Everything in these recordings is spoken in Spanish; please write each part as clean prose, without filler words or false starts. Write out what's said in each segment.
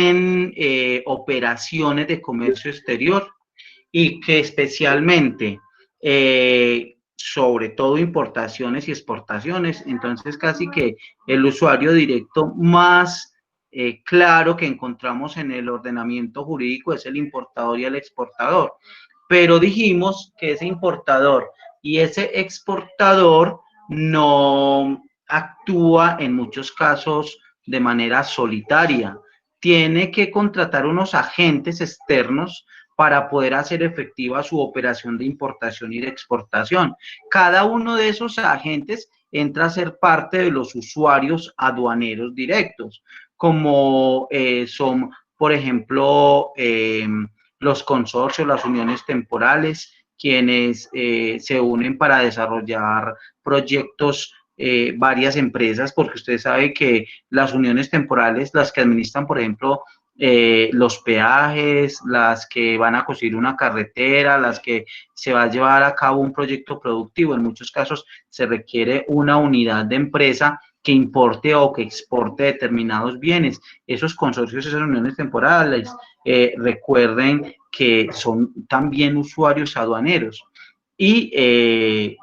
tienen operaciones de comercio exterior y que especialmente, sobre todo importaciones y exportaciones, entonces casi que el usuario directo más claro que encontramos en el ordenamiento jurídico es el importador y el exportador. Pero dijimos que ese importador y ese exportador no actúa en muchos casos de manera solitaria. Tiene que contratar unos agentes externos para poder hacer efectiva su operación de importación y de exportación. Cada uno de esos agentes entra a ser parte de los usuarios aduaneros directos, como son, por ejemplo, los consorcios, las uniones temporales, quienes se unen para desarrollar proyectos, varias empresas, porque usted sabe que las uniones temporales, las que administran, por ejemplo, los peajes, las que van a construir una carretera, las que se va a llevar a cabo un proyecto productivo, en muchos casos se requiere una unidad de empresa que importe o que exporte determinados bienes. Esos consorcios, esas uniones temporales, recuerden que son también usuarios aduaneros y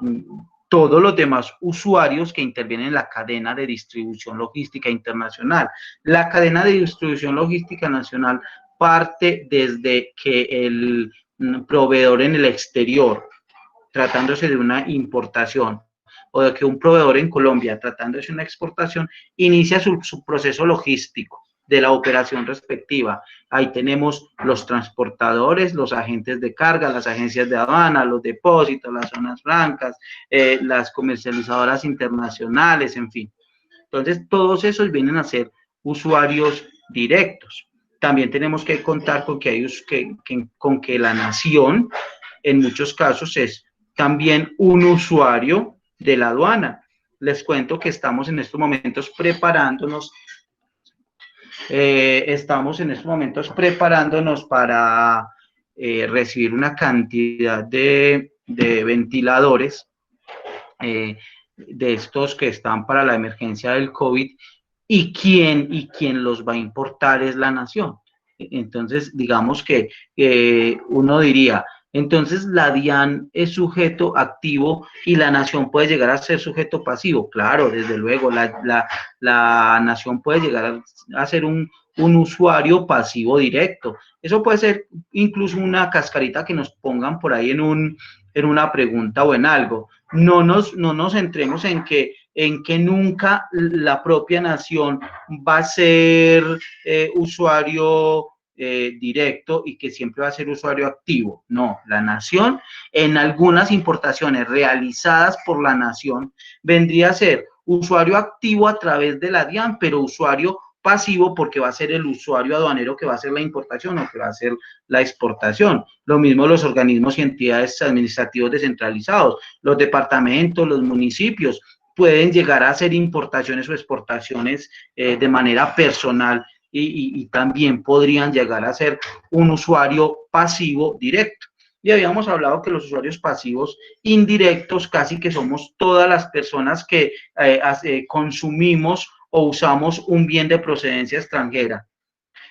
todos los demás usuarios que intervienen en la cadena de distribución logística internacional. La cadena de distribución logística nacional parte desde que el proveedor en el exterior, tratándose de una importación, o de que un proveedor en Colombia, tratándose de una exportación, inicia su proceso logístico de la operación respectiva. Ahí tenemos los transportadores, los agentes de carga, las agencias de aduana, los depósitos, las zonas francas, las comercializadoras internacionales, en fin. Entonces, todos esos vienen a ser usuarios directos. También tenemos que contar con con que la nación, en muchos casos, es también un usuario de la aduana. Les cuento que estamos en estos momentos preparándonos para recibir una cantidad de ventiladores, de estos que están para la emergencia del COVID, y quien los va a importar es la nación. Entonces, digamos que uno diría, entonces la DIAN es sujeto activo y la nación puede llegar a ser sujeto pasivo. Claro, desde luego, la nación puede llegar a ser un usuario pasivo directo. Eso puede ser incluso una cascarita que nos pongan por ahí en una pregunta o en algo. No nos centremos en que nunca la propia nación va a ser usuario directo y que siempre va a ser usuario activo. No, la nación, en algunas importaciones realizadas por la nación, vendría a ser usuario activo a través de la DIAN, pero usuario pasivo porque va a ser el usuario aduanero que va a hacer la importación o que va a hacer la exportación. Lo mismo los organismos y entidades administrativos descentralizados, los departamentos, los municipios, pueden llegar a hacer importaciones o exportaciones de manera personal y también podrían llegar a ser un usuario pasivo directo. Y habíamos hablado que los usuarios pasivos indirectos casi que somos todas las personas que consumimos o usamos un bien de procedencia extranjera,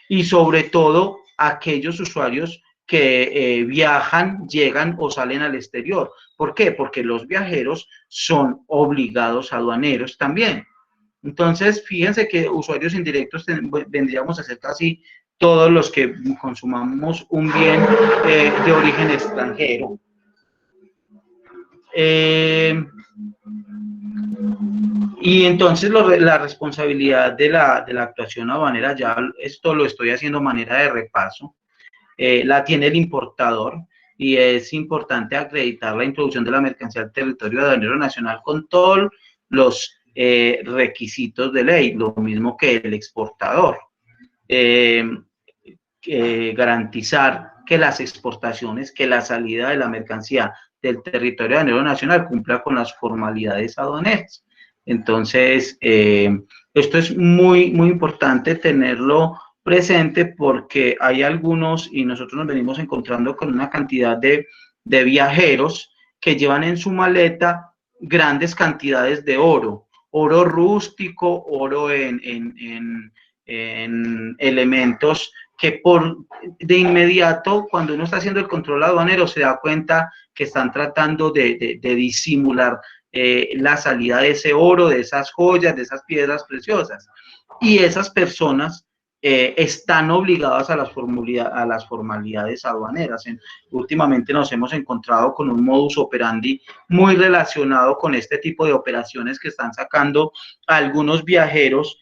y sobre todo aquellos usuarios que viajan, llegan o salen al exterior. ¿Por qué? Porque los viajeros son obligados aduaneros también. Entonces, fíjense que usuarios indirectos vendríamos a ser casi todos los que consumamos un bien de origen extranjero. Y entonces la responsabilidad de la actuación aduanera, ya esto lo estoy haciendo de manera de repaso, la tiene el importador, y es importante acreditar la introducción de la mercancía al territorio aduanero nacional con todos los requisitos de ley, lo mismo que el exportador. Garantizar que las exportaciones, que la salida de la mercancía del territorio aduanero nacional cumpla con las formalidades aduaneras. Entonces, esto es muy importante tenerlo presente, porque hay algunos, y nosotros nos venimos encontrando con una cantidad de viajeros que llevan en su maleta grandes cantidades de oro rústico, oro en en elementos que de inmediato, cuando uno está haciendo el control aduanero, se da cuenta que están tratando de disimular la salida de ese oro, de esas joyas, de esas piedras preciosas. Y esas personas están obligadas a las formalidades aduaneras. Últimamente nos hemos encontrado con un modus operandi muy relacionado con este tipo de operaciones que están sacando algunos viajeros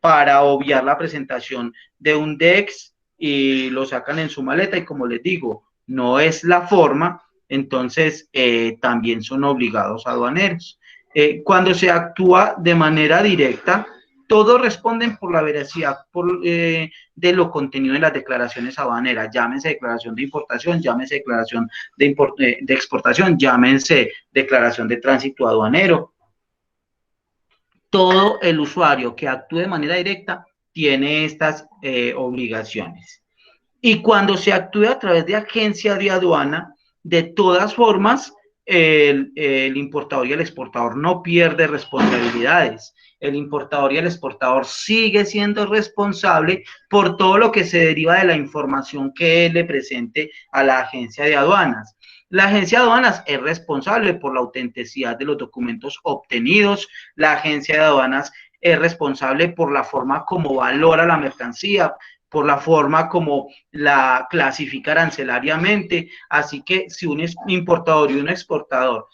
para obviar la presentación de un DEX y lo sacan en su maleta, y como les digo, no es la forma, entonces también son obligados aduaneros. Cuando se actúa de manera directa, todos responden por la veracidad de lo contenido en las declaraciones aduaneras, llámense declaración de importación, llámense declaración de exportación, llámense declaración de tránsito aduanero. Todo el usuario que actúe de manera directa tiene estas obligaciones. Y cuando se actúe a través de agencia de aduana, de todas formas, el importador y el exportador no pierde responsabilidades. El importador y el exportador sigue siendo responsable por todo lo que se deriva de la información que él le presente a la agencia de aduanas. La agencia de aduanas es responsable por la autenticidad de los documentos obtenidos. La agencia de aduanas es responsable por la forma como valora la mercancía, por la forma como la clasifica arancelariamente. Así que si un importador y un exportador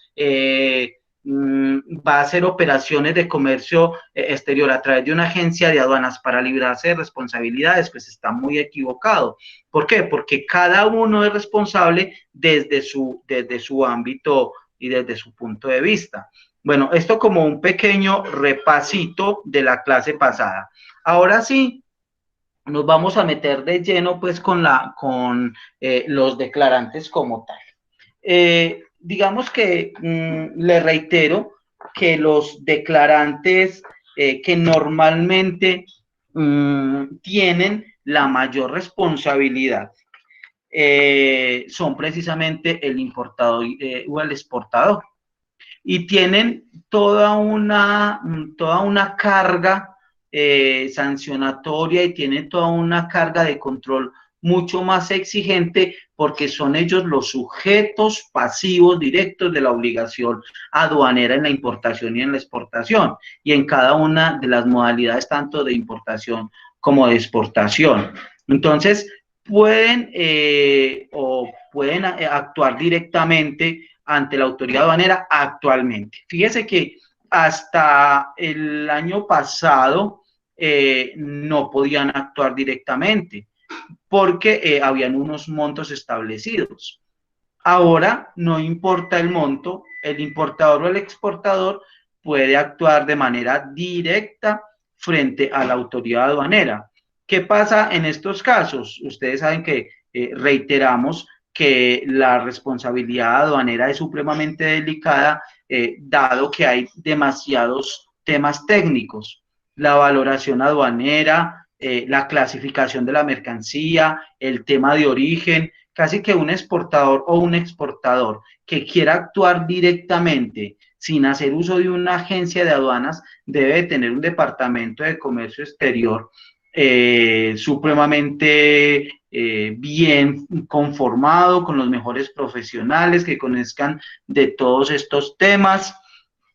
va a hacer operaciones de comercio exterior a través de una agencia de aduanas para librarse de responsabilidades, pues está muy equivocado. ¿Por qué? Porque cada uno es responsable desde su ámbito y desde su punto de vista. Bueno, esto como un pequeño repasito de la clase pasada. Ahora sí, nos vamos a meter de lleno pues con los declarantes como tal. Digamos que le reitero que los declarantes que normalmente tienen la mayor responsabilidad son precisamente el importador o el exportador, y tienen toda una carga sancionatoria, y tienen toda una carga de control mucho más exigente, porque son ellos los sujetos pasivos directos de la obligación aduanera en la importación y en la exportación, y en cada una de las modalidades tanto de importación como de exportación. Entonces, pueden actuar directamente ante la autoridad aduanera actualmente. Fíjese que hasta el año pasado no podían actuar directamente porque habían unos montos establecidos. Ahora no importa el monto, el importador o el exportador puede actuar de manera directa frente a la autoridad aduanera. ¿Qué pasa en estos casos? Ustedes saben que reiteramos que la responsabilidad aduanera es supremamente delicada, dado que hay demasiados temas técnicos. La valoración aduanera, la clasificación de la mercancía, el tema de origen. Casi que un exportador o un exportador que quiera actuar directamente sin hacer uso de una agencia de aduanas debe tener un departamento de comercio exterior supremamente bien conformado, con los mejores profesionales que conozcan de todos estos temas,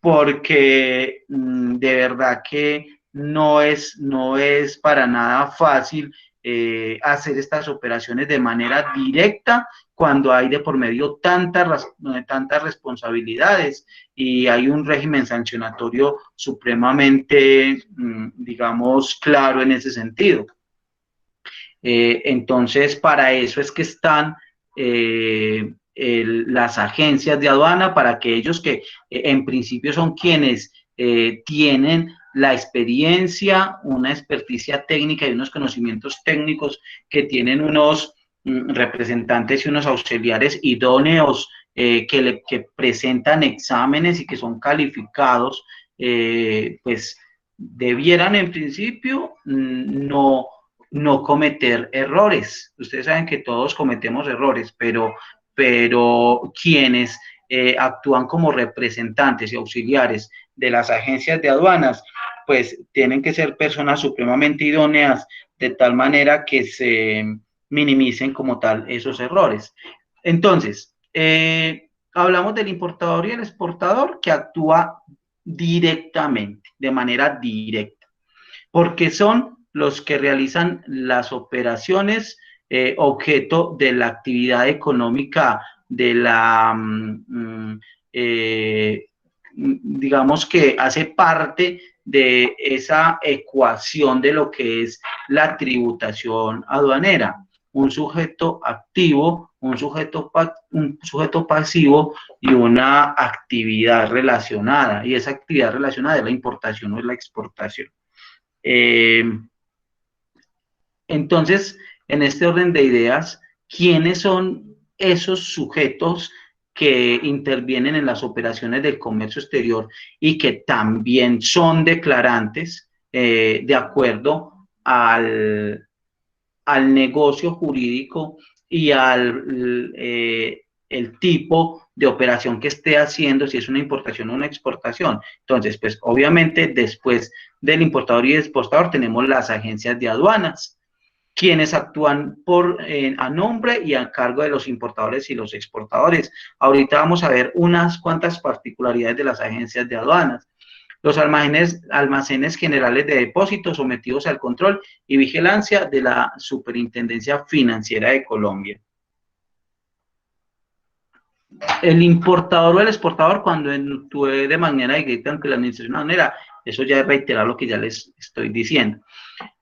porque de verdad que no es para nada fácil hacer estas operaciones de manera directa cuando hay de por medio tantas responsabilidades y hay un régimen sancionatorio supremamente, digamos, claro en ese sentido. Entonces, para eso es que están las agencias de aduana, para que ellos que en principio son quienes tienen la experiencia, una experticia técnica y unos conocimientos técnicos, que tienen unos representantes y unos auxiliares idóneos que presentan exámenes y que son calificados, pues debieran en principio no cometer errores. Ustedes saben que todos cometemos errores, pero quienes actúan como representantes y auxiliares de las agencias de aduanas pues tienen que ser personas supremamente idóneas de tal manera que se minimicen como tal esos errores. Entonces, hablamos del importador y el exportador que actúa directamente, de manera directa, porque son los que realizan las operaciones objeto de la actividad económica de la, digamos que hace parte de esa ecuación de lo que es la tributación aduanera. Un sujeto activo, un sujeto pasivo y una actividad relacionada. Y esa actividad relacionada es la importación o es la exportación. Entonces, en este orden de ideas, ¿quiénes son esos sujetos que intervienen en las operaciones del comercio exterior y que también son declarantes de acuerdo al negocio jurídico y al el tipo de operación que esté haciendo, si es una importación o una exportación? Entonces, pues obviamente después del importador y exportador tenemos las agencias de aduanas, quienes actúan a nombre y a cargo de los importadores y los exportadores. Ahorita vamos a ver unas cuantas particularidades de las agencias de aduanas. Los almacenes generales de depósitos sometidos al control y vigilancia de la Superintendencia Financiera de Colombia. El importador o el exportador, cuando actúe de manera directa, aunque la administración aduanera, eso ya es reiterar lo que ya les estoy diciendo.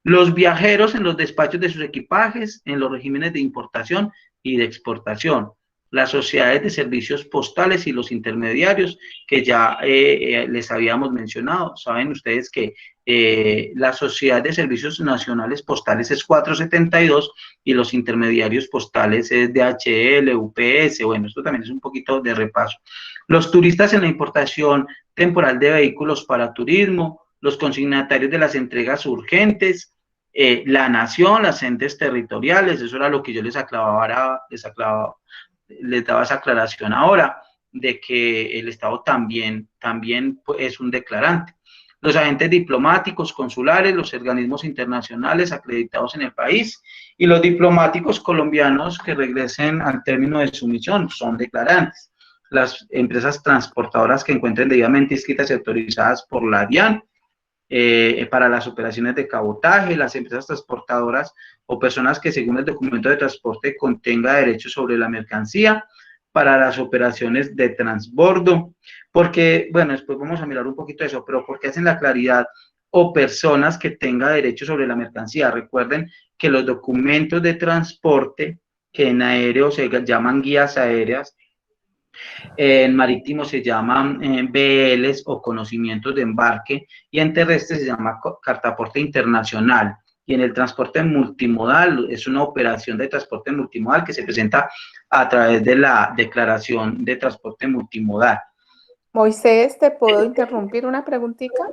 Los viajeros en los despachos de sus equipajes, en los regímenes de importación y de exportación, las sociedades de servicios postales y los intermediarios que ya les habíamos mencionado. Saben ustedes que la Sociedad de Servicios Nacionales Postales es 472 y los intermediarios postales es DHL, UPS. Bueno, esto también es un poquito de repaso. Los turistas en la importación temporal de vehículos para turismo, los consignatarios de las entregas urgentes, la nación, las entes territoriales, eso era lo que yo les daba esa aclaración ahora, de que el Estado también es un declarante. Los agentes diplomáticos, consulares, los organismos internacionales acreditados en el país y los diplomáticos colombianos que regresen al término de su misión son declarantes. Las empresas transportadoras que encuentren debidamente inscritas y autorizadas por la DIAN, para las operaciones de cabotaje, las empresas transportadoras o personas que según el documento de transporte contenga derechos sobre la mercancía, para las operaciones de transbordo, porque, bueno, después vamos a mirar un poquito eso, pero porque hacen la claridad, o personas que tengan derechos sobre la mercancía. Recuerden que los documentos de transporte, que en aéreo se llaman guías aéreas, en marítimo se llaman BLs o conocimientos de embarque, y en terrestre se llama cartaporte internacional. Y en el transporte multimodal es una operación de transporte multimodal que se presenta a través de la declaración de transporte multimodal. Moisés, ¿te puedo interrumpir una preguntita?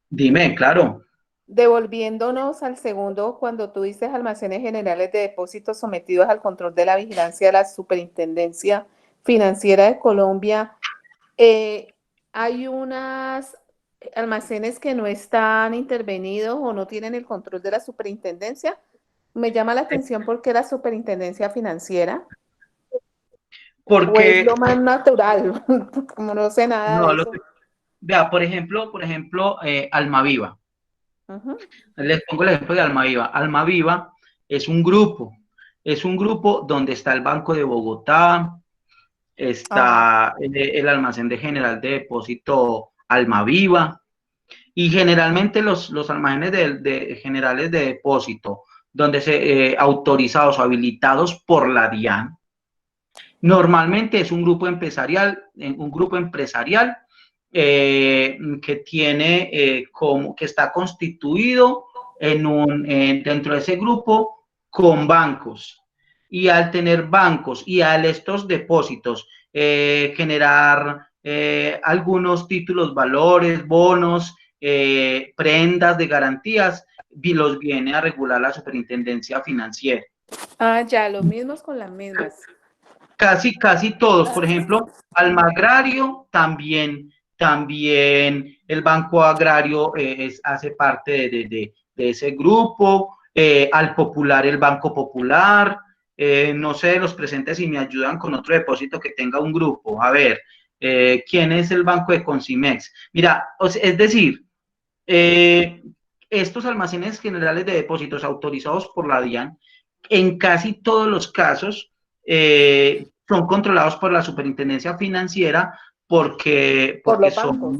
Dime, claro. Devolviéndonos al segundo, cuando tú dices almacenes generales de depósitos sometidos al control de la vigilancia de la Superintendencia Financiera de Colombia, hay unos almacenes que no están intervenidos o no tienen el control de la superintendencia. Me llama la atención porque la superintendencia financiera, o es Porque, lo más natural, como no sé nada de no, eso. vea, por ejemplo, Almaviva. Les pongo el ejemplo de Almaviva. Almaviva es un grupo donde está el Banco de Bogotá, Ah, está el almacén de general de depósito Almaviva, y generalmente los almacenes generales de depósito, donde autorizados o habilitados por la DIAN, normalmente es un grupo empresarial, que tiene que está constituido dentro de ese grupo con bancos. Y al tener bancos y al estos depósitos generar algunos títulos, valores, bonos, prendas de garantías, los viene a regular la Superintendencia Financiera. ya, los mismos con las mismas. Casi todos. Por ejemplo, Almagrario también el Banco Agrario hace parte de ese grupo, al Popular, el Banco Popular, no sé, los presentes si me ayudan con otro depósito que tenga un grupo. A ver, ¿quién es el Banco de Consimex? Mira, es decir, estos almacenes generales de depósitos autorizados por la DIAN, en casi todos los casos, son controlados por la Superintendencia Financiera Por porque los bancos.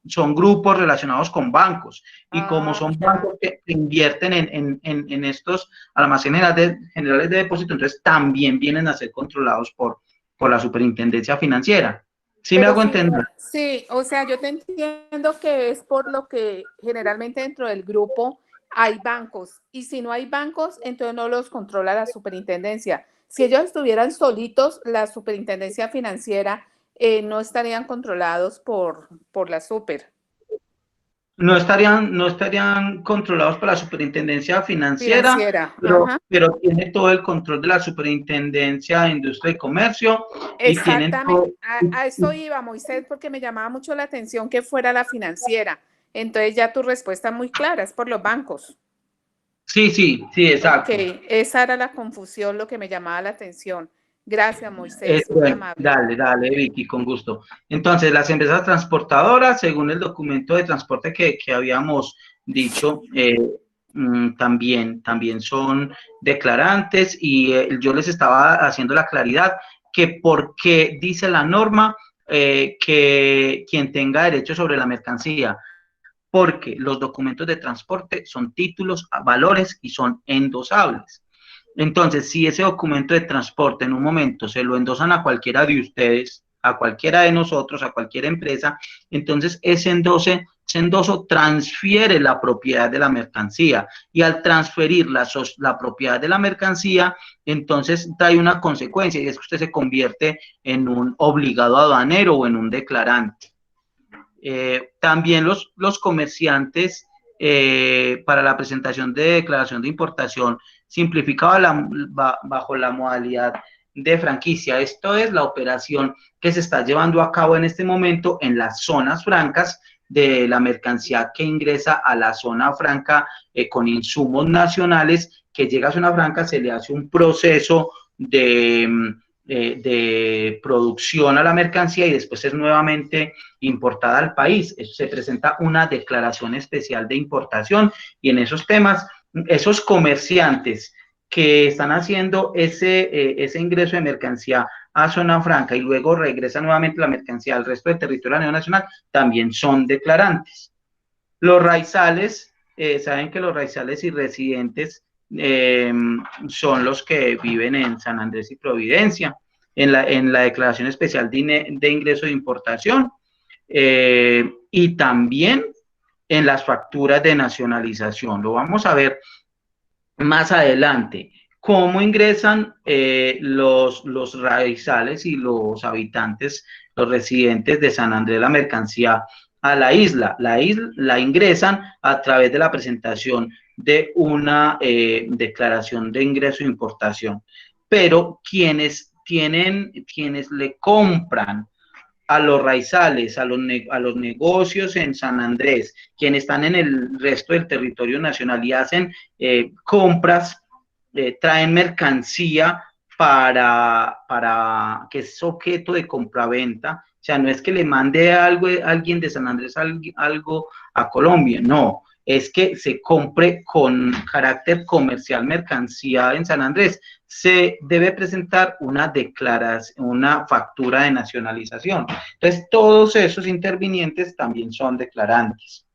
son grupos relacionados con bancos. Y como Ah, son ya. bancos que invierten en estos almacenes generales de depósito, entonces también vienen a ser controlados por la Superintendencia Financiera. ¿Sí me Pero hago sí, entender? sí, o sea, yo te entiendo que es por lo que generalmente dentro del grupo hay bancos y si no hay bancos, entonces no los controla la superintendencia. Si ellos estuvieran solitos, la superintendencia financiera no estarían controlados por la super No estarían controlados por la Superintendencia Financiera, financiera. Ajá. pero tiene todo el control de la Superintendencia de Industria y Comercio y tienen Exactamente, todo. a eso iba, Moisés, porque me llamaba mucho la atención que fuera la financiera. Entonces ya tu respuesta muy clara, es por los bancos. Sí, sí, sí, Ok, exacto. esa era la confusión, lo que me llamaba la atención. Gracias, Moisés, muy Bueno, amable. dale, Vicky, con gusto. Entonces, las empresas transportadoras, según el documento de transporte que habíamos dicho, también son declarantes y yo les estaba haciendo la claridad que por qué dice la norma que quien tenga derecho sobre la mercancía, porque los documentos de transporte son títulos, valores y son endosables. Entonces, si ese documento de transporte en un momento se lo endosan a cualquiera de ustedes, a cualquiera de nosotros, a cualquier empresa, entonces ese endoso transfiere la propiedad de la mercancía y al transferir la propiedad de la mercancía, entonces trae una consecuencia y es que usted se convierte en un obligado aduanero o en un declarante. También los comerciantes para la presentación de declaración de importación simplificada bajo la modalidad de franquicia. Esto es la operación que se está llevando a cabo en este momento en las zonas francas de la mercancía que ingresa a la zona franca con insumos nacionales, que llega a zona franca, se le hace un proceso de producción a la mercancía y después es nuevamente importada al país. Se presenta una declaración especial de importación y en esos temas, esos comerciantes que están haciendo ese ingreso de mercancía a zona franca y luego regresa nuevamente la mercancía al resto del territorio a nivel nacional, también son declarantes. Los raizales, saben que los raizales y residentes son los que viven en San Andrés y Providencia, en la declaración especial de ingreso de importación, y también en las facturas de nacionalización. Lo vamos a ver más adelante. ¿Cómo ingresan los raizales y los habitantes, los residentes de San Andrés la mercancía a la isla? La ingresan a través de la presentación de una declaración de ingreso e importación. Pero quienes le compran a los raizales, a los negocios en San Andrés, quienes están en el resto del territorio nacional y hacen compras, traen mercancía para que es objeto de compraventa. O sea, no es que le mande algo a alguien de San Andrés algo a Colombia, no, es que se compre con carácter comercial mercancía en San Andrés. Se debe presentar una declaración, una factura de nacionalización. Entonces, todos esos intervinientes también son declarantes.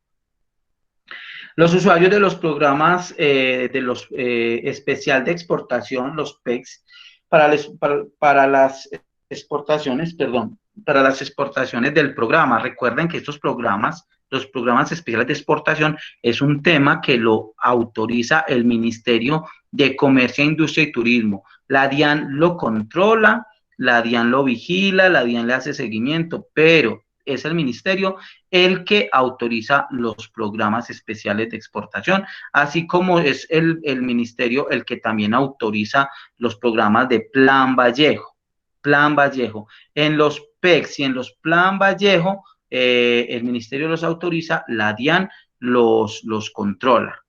Los usuarios de los programas de los especial de exportación, los PECs, para las exportaciones, perdón, para las exportaciones del programa. Recuerden que estos programas, los programas especiales de exportación, es un tema que lo autoriza el Ministerio de Comercio, Industria y Turismo. La DIAN lo controla, la DIAN lo vigila, la DIAN le hace seguimiento, pero es el ministerio el que autoriza los programas especiales de exportación, así como es el ministerio el que también autoriza los programas de Plan Vallejo. Plan Vallejo. En los PECs y en los Plan Vallejo el ministerio los autoriza, la DIAN los controla.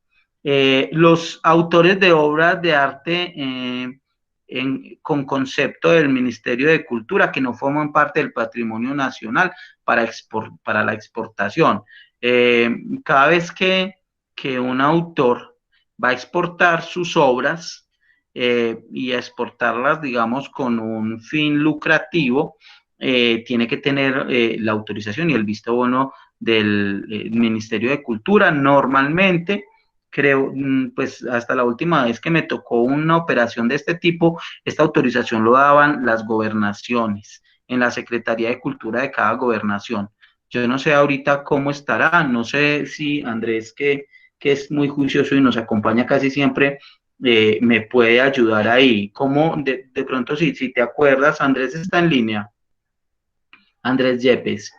Los autores de obras de arte con concepto del Ministerio de Cultura que no forman parte del patrimonio nacional para la exportación. Cada vez que un autor va a exportar sus obras y a exportarlas, digamos, con un fin lucrativo, tiene que tener la autorización y el visto bueno del Ministerio de Cultura. Normalmente, creo, pues hasta la última vez que me tocó una operación de este tipo, esta autorización lo daban las gobernaciones, en la Secretaría de Cultura de cada gobernación. Yo no sé ahorita cómo estará, no sé si Andrés, que es muy juicioso y nos acompaña casi siempre, me puede ayudar ahí. ¿Cómo, de pronto, si te acuerdas, Andrés está en línea? Andrés Yepes.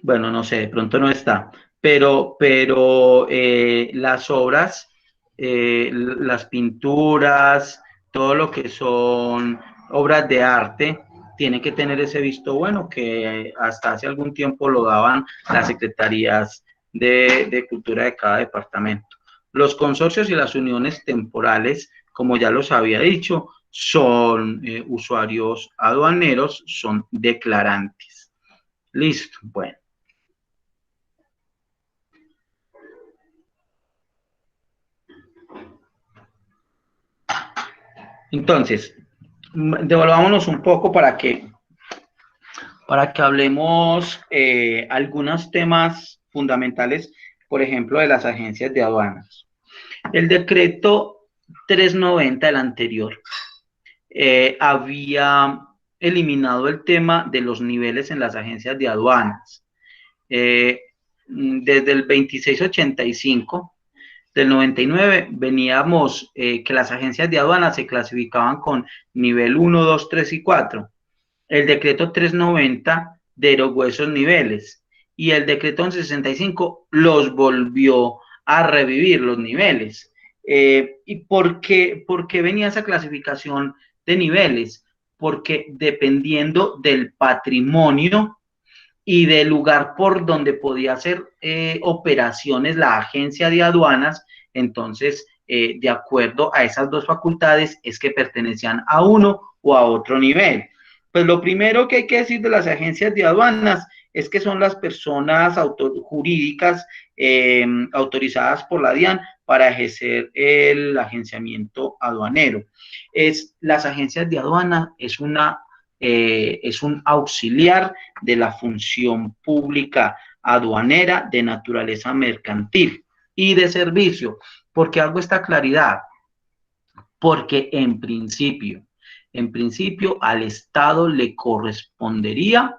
Bueno, no sé, de pronto no está, pero las obras, las pinturas, todo lo que son obras de arte, tiene que tener ese visto bueno que hasta hace algún tiempo lo daban las secretarías de cultura de cada departamento. Los consorcios y las uniones temporales, como ya los había dicho, son usuarios aduaneros, son declarantes. Listo, bueno. Entonces, devolvámonos un poco para que hablemos algunos temas fundamentales, por ejemplo, de las agencias de aduanas. El decreto 390, el anterior, había eliminado el tema de los niveles en las agencias de aduanas. Desde el 2685 del 99 veníamos que las agencias de aduanas se clasificaban con nivel 1, 2, 3 y 4. El decreto 390 derogó esos niveles y el decreto 1165 los volvió a revivir los niveles. ¿Y por qué venía esa clasificación de niveles? Porque dependiendo del patrimonio y del lugar por donde podía hacer operaciones la agencia de aduanas, entonces, de acuerdo a esas dos facultades, es que pertenecían a uno o a otro nivel. Pues lo primero que hay que decir de las agencias de aduanas es que son las personas jurídicas autorizadas por la DIAN para ejercer el agenciamiento aduanero. Las agencias de aduana es un auxiliar de la función pública aduanera de naturaleza mercantil y de servicio. ¿Por qué hago esta claridad? Porque en principio al Estado le correspondería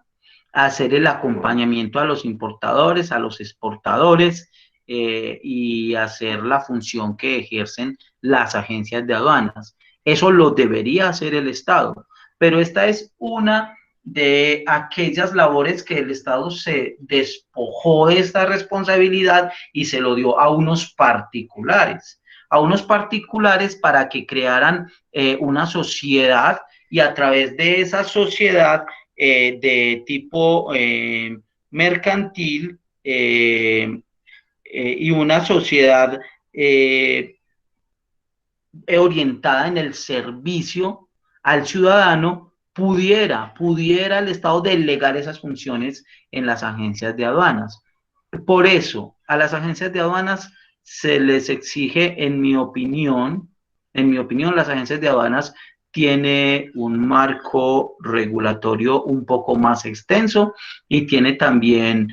hacer el acompañamiento a los importadores, a los exportadores y hacer la función que ejercen las agencias de aduanas. Eso lo debería hacer el Estado, pero esta es una de aquellas labores que el Estado se despojó de esta responsabilidad y se lo dio a unos particulares para que crearan una sociedad y a través de esa sociedad de tipo mercantil y una sociedad orientada en el servicio al ciudadano, pudiera el Estado delegar esas funciones en las agencias de aduanas. Por eso, a las agencias de aduanas se les exige, en mi opinión, las agencias de aduanas tiene un marco regulatorio un poco más extenso y tiene también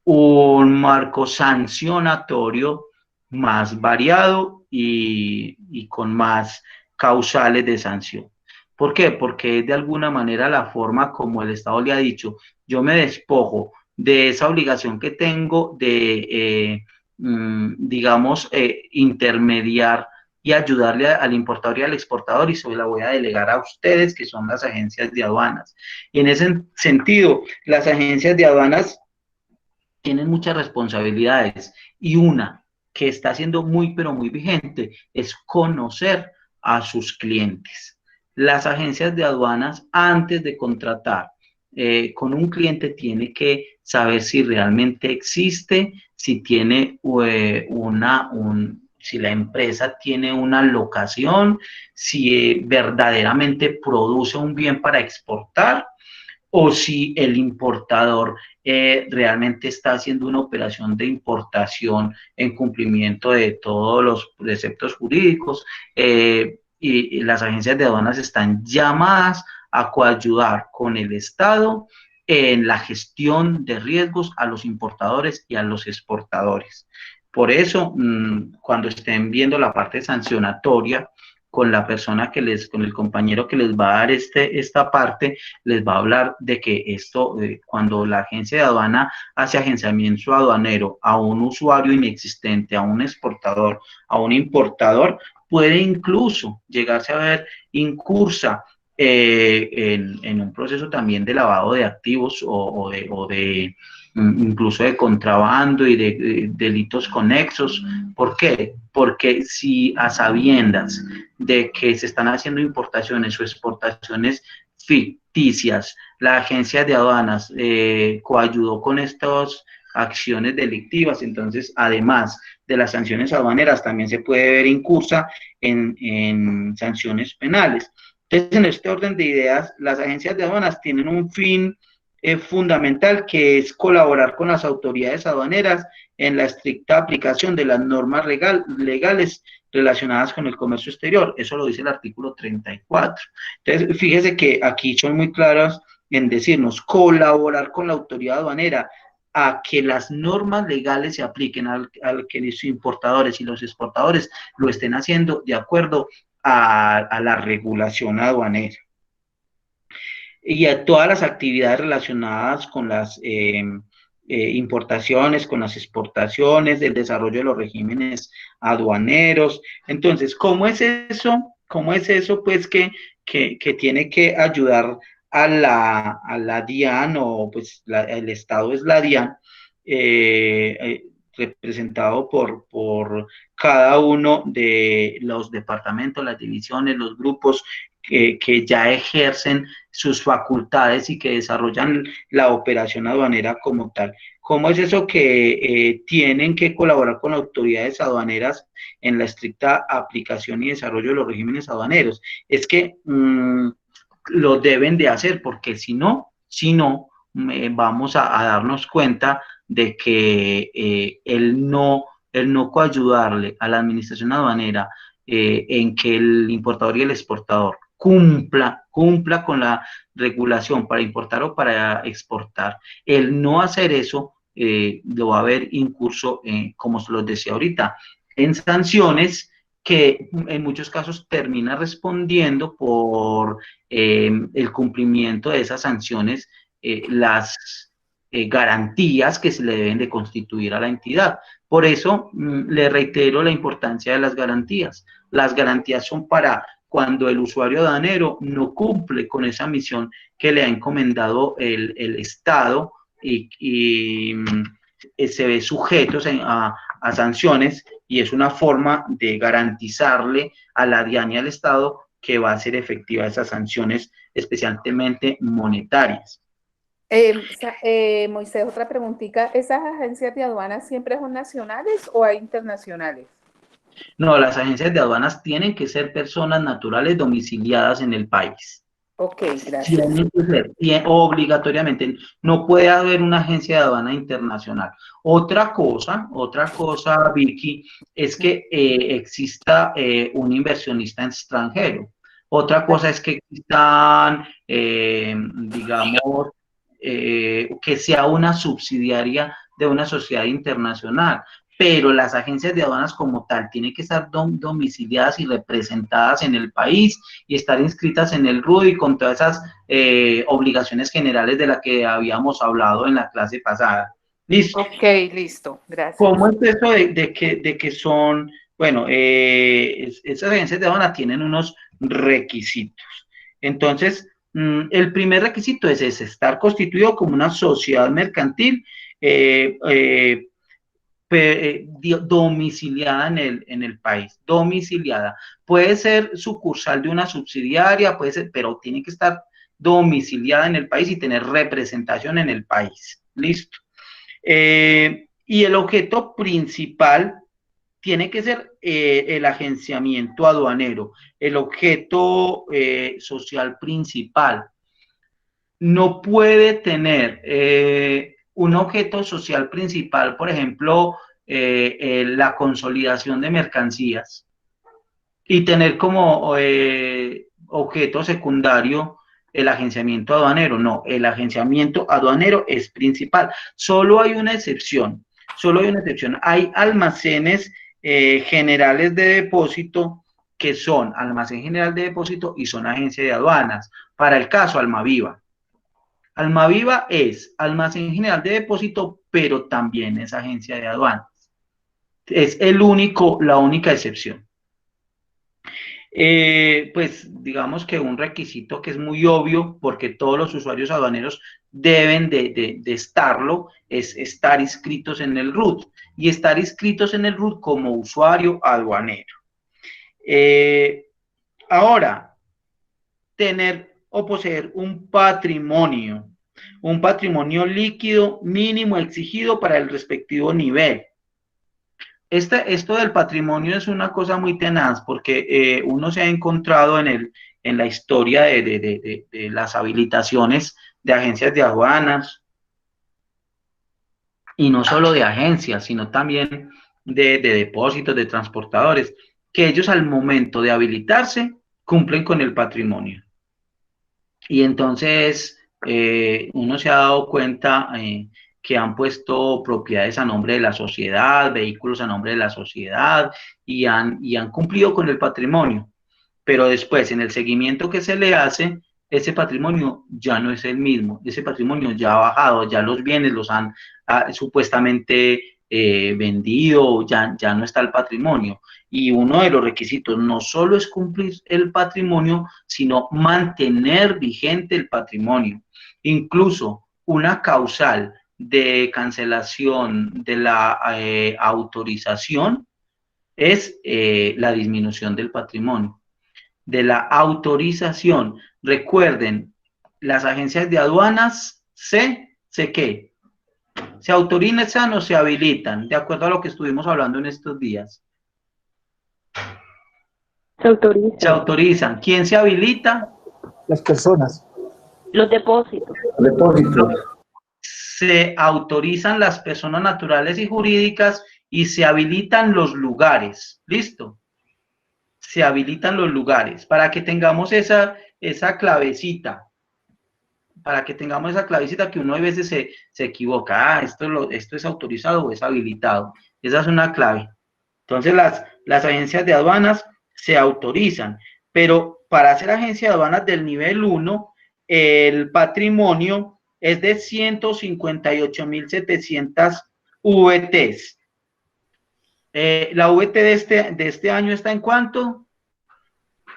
un marco sancionatorio más variado y con más causales de sanción. ¿Por qué? Porque es de alguna manera la forma como el Estado le ha dicho, yo me despojo de esa obligación que tengo de, digamos, intermediar y ayudarle al importador y al exportador y se la voy a delegar a ustedes, que son las agencias de aduanas. Y en ese sentido, las agencias de aduanas tienen muchas responsabilidades y una que está siendo muy, pero muy vigente es conocer a sus clientes. las agencias de aduanas, antes de contratar con un cliente, tiene que saber si realmente existe, si tiene si la empresa tiene una locación, si verdaderamente produce un bien para exportar, o si el importador realmente está haciendo una operación de importación en cumplimiento de todos los preceptos jurídicos. Y las agencias de aduanas están llamadas a coayudar con el Estado en la gestión de riesgos a los importadores y a los exportadores. Por eso, cuando estén viendo la parte sancionatoria, con la persona con el compañero que les va a dar esta parte, les va a hablar de que esto, cuando la agencia de aduana hace agenciamiento aduanero a un usuario inexistente, a un exportador, a un importador, puede incluso llegarse a ver incursa en un proceso también de lavado de activos o de incluso de contrabando y de delitos conexos. ¿Por qué? Porque si a sabiendas de que se están haciendo importaciones o exportaciones ficticias, la agencia de aduanas coayudó con estas acciones delictivas, entonces además de las sanciones aduaneras también se puede ver incursa en sanciones penales. Entonces, en este orden de ideas, las agencias de aduanas tienen un fin fundamental, que es colaborar con las autoridades aduaneras en la estricta aplicación de las normas legales relacionadas con el comercio exterior. Eso lo dice el artículo 34. Entonces, fíjese que aquí son muy claros en decirnos colaborar con la autoridad aduanera a que las normas legales se apliquen, al que los importadores y los exportadores lo estén haciendo de acuerdo a la regulación aduanera y a todas las actividades relacionadas con las importaciones, con las exportaciones, del desarrollo de los regímenes aduaneros. Entonces, ¿cómo es eso? ¿Cómo es eso? Pues que tiene que ayudar a la DIAN, o pues el Estado es la DIAN, representado por cada uno de los departamentos, las divisiones, los grupos que ya ejercen sus facultades y que desarrollan la operación aduanera como tal. ¿Cómo es eso que tienen que colaborar con autoridades aduaneras en la estricta aplicación y desarrollo de los regímenes aduaneros? Es que lo deben de hacer, porque si no, vamos a darnos cuenta de que el no coayudarle a la administración aduanera en que el importador y el exportador cumpla con la regulación para importar o para exportar. El no hacer eso lo va a ver incurso, como se los decía ahorita, en sanciones, que en muchos casos termina respondiendo por el cumplimiento de esas sanciones, las garantías que se le deben de constituir a la entidad. Por eso le reitero la importancia de las garantías. Las garantías son para cuando el usuario aduanero no cumple con esa misión que le ha encomendado el Estado y se ve sujeto a sanciones, y es una forma de garantizarle a la DIAN y al Estado que va a ser efectiva esas sanciones, especialmente monetarias. Moisés, otra preguntita. ¿Esas agencias de aduanas siempre son nacionales o hay internacionales? No, las agencias de aduanas tienen que ser personas naturales domiciliadas en el país. Ok, gracias. Tienen que ser, obligatoriamente. No puede haber una agencia de aduana internacional. Otra cosa, Vicky, es que exista un inversionista extranjero. Otra cosa es que existan, digamos, que sea una subsidiaria de una sociedad internacional, pero las agencias de aduanas como tal tienen que estar domiciliadas y representadas en el país y estar inscritas en el RUD y con todas esas obligaciones generales de las que habíamos hablado en la clase pasada. ¿Listo? Ok, listo, gracias. ¿Cómo es eso de que son, bueno, esas agencias de aduana tienen unos requisitos? Entonces, el primer requisito es estar constituido como una sociedad mercantil, domiciliada en el país, domiciliada. Puede ser sucursal de una subsidiaria, puede ser, pero tiene que estar domiciliada en el país y tener representación en el país. Listo. Y el objeto principal tiene que ser el agenciamiento aduanero, el objeto social principal. No puede tener un objeto social principal, por ejemplo, la consolidación de mercancías y tener como objeto secundario el agenciamiento aduanero. No, el agenciamiento aduanero es principal. Solo hay una excepción, solo hay una excepción. Hay almacenes generales de depósito que son almacén general de depósito y son agencia de aduanas. Para el caso Almaviva. Almaviva es almacén general de depósito, pero también es agencia de aduanas. Es la única excepción. Pues digamos que un requisito que es muy obvio, porque todos los usuarios aduaneros deben de estarlo, es estar inscritos en el RUT, y estar inscritos en el RUT como usuario aduanero. Ahora, tener o poseer un patrimonio líquido mínimo exigido para el respectivo nivel. Esto del patrimonio es una cosa muy tenaz porque uno se ha encontrado en la historia de las habilitaciones de agencias de aduanas, y no solo de agencias, sino también de depósitos, de transportadores, que ellos al momento de habilitarse cumplen con el patrimonio. Y entonces uno se ha dado cuenta que han puesto propiedades a nombre de la sociedad, vehículos a nombre de la sociedad, y han cumplido con el patrimonio. Pero después, en el seguimiento que se le hace, ese patrimonio ya no es el mismo, ese patrimonio ya ha bajado, ya los bienes los han supuestamente vendido, ya no está el patrimonio. Y uno de los requisitos no solo es cumplir el patrimonio, sino mantener vigente el patrimonio. Incluso una causal de cancelación de la autorización es la disminución del patrimonio, de la autorización. Recuerden, las agencias de aduanas ¿qué? Se autorizan o se habilitan, de acuerdo a lo que estuvimos hablando en estos días. Se autorizan. Se autorizan. ¿Quién se habilita? Las personas. Los depósitos. Se autorizan las personas naturales y jurídicas y se habilitan los lugares. ¿Listo? Se habilitan los lugares para que tengamos esa clavecita. Para que tengamos esa clavecita que uno a veces se equivoca. Esto es autorizado o es habilitado. Esa es una clave. Entonces las agencias de aduanas se autorizan, pero para ser agencia de aduanas del nivel 1, el patrimonio es de 158.700 VTs. La VT de este año está en ¿cuánto?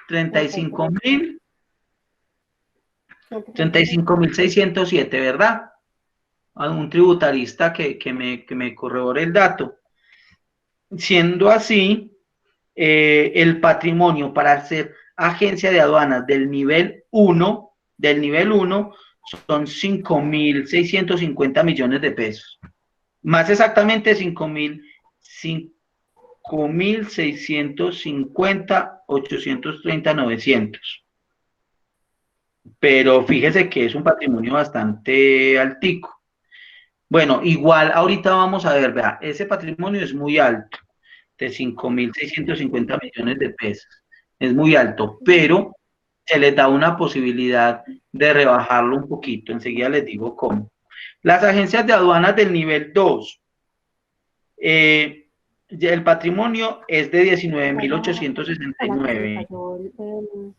35.607, ¿verdad? Un tributarista que me corrobore el dato. Siendo así, el patrimonio para ser agencia de aduanas del nivel 1, son 5.650 millones de pesos. Más exactamente 5.650, 830, 900. Pero fíjese que es un patrimonio bastante altico. Bueno, igual ahorita vamos a ver, vea, ese patrimonio es muy alto, de 5.650 millones de pesos. Es muy alto, pero se les da una posibilidad de rebajarlo un poquito. Enseguida les digo cómo. Las agencias de aduanas del nivel 2, el patrimonio es de 19.869.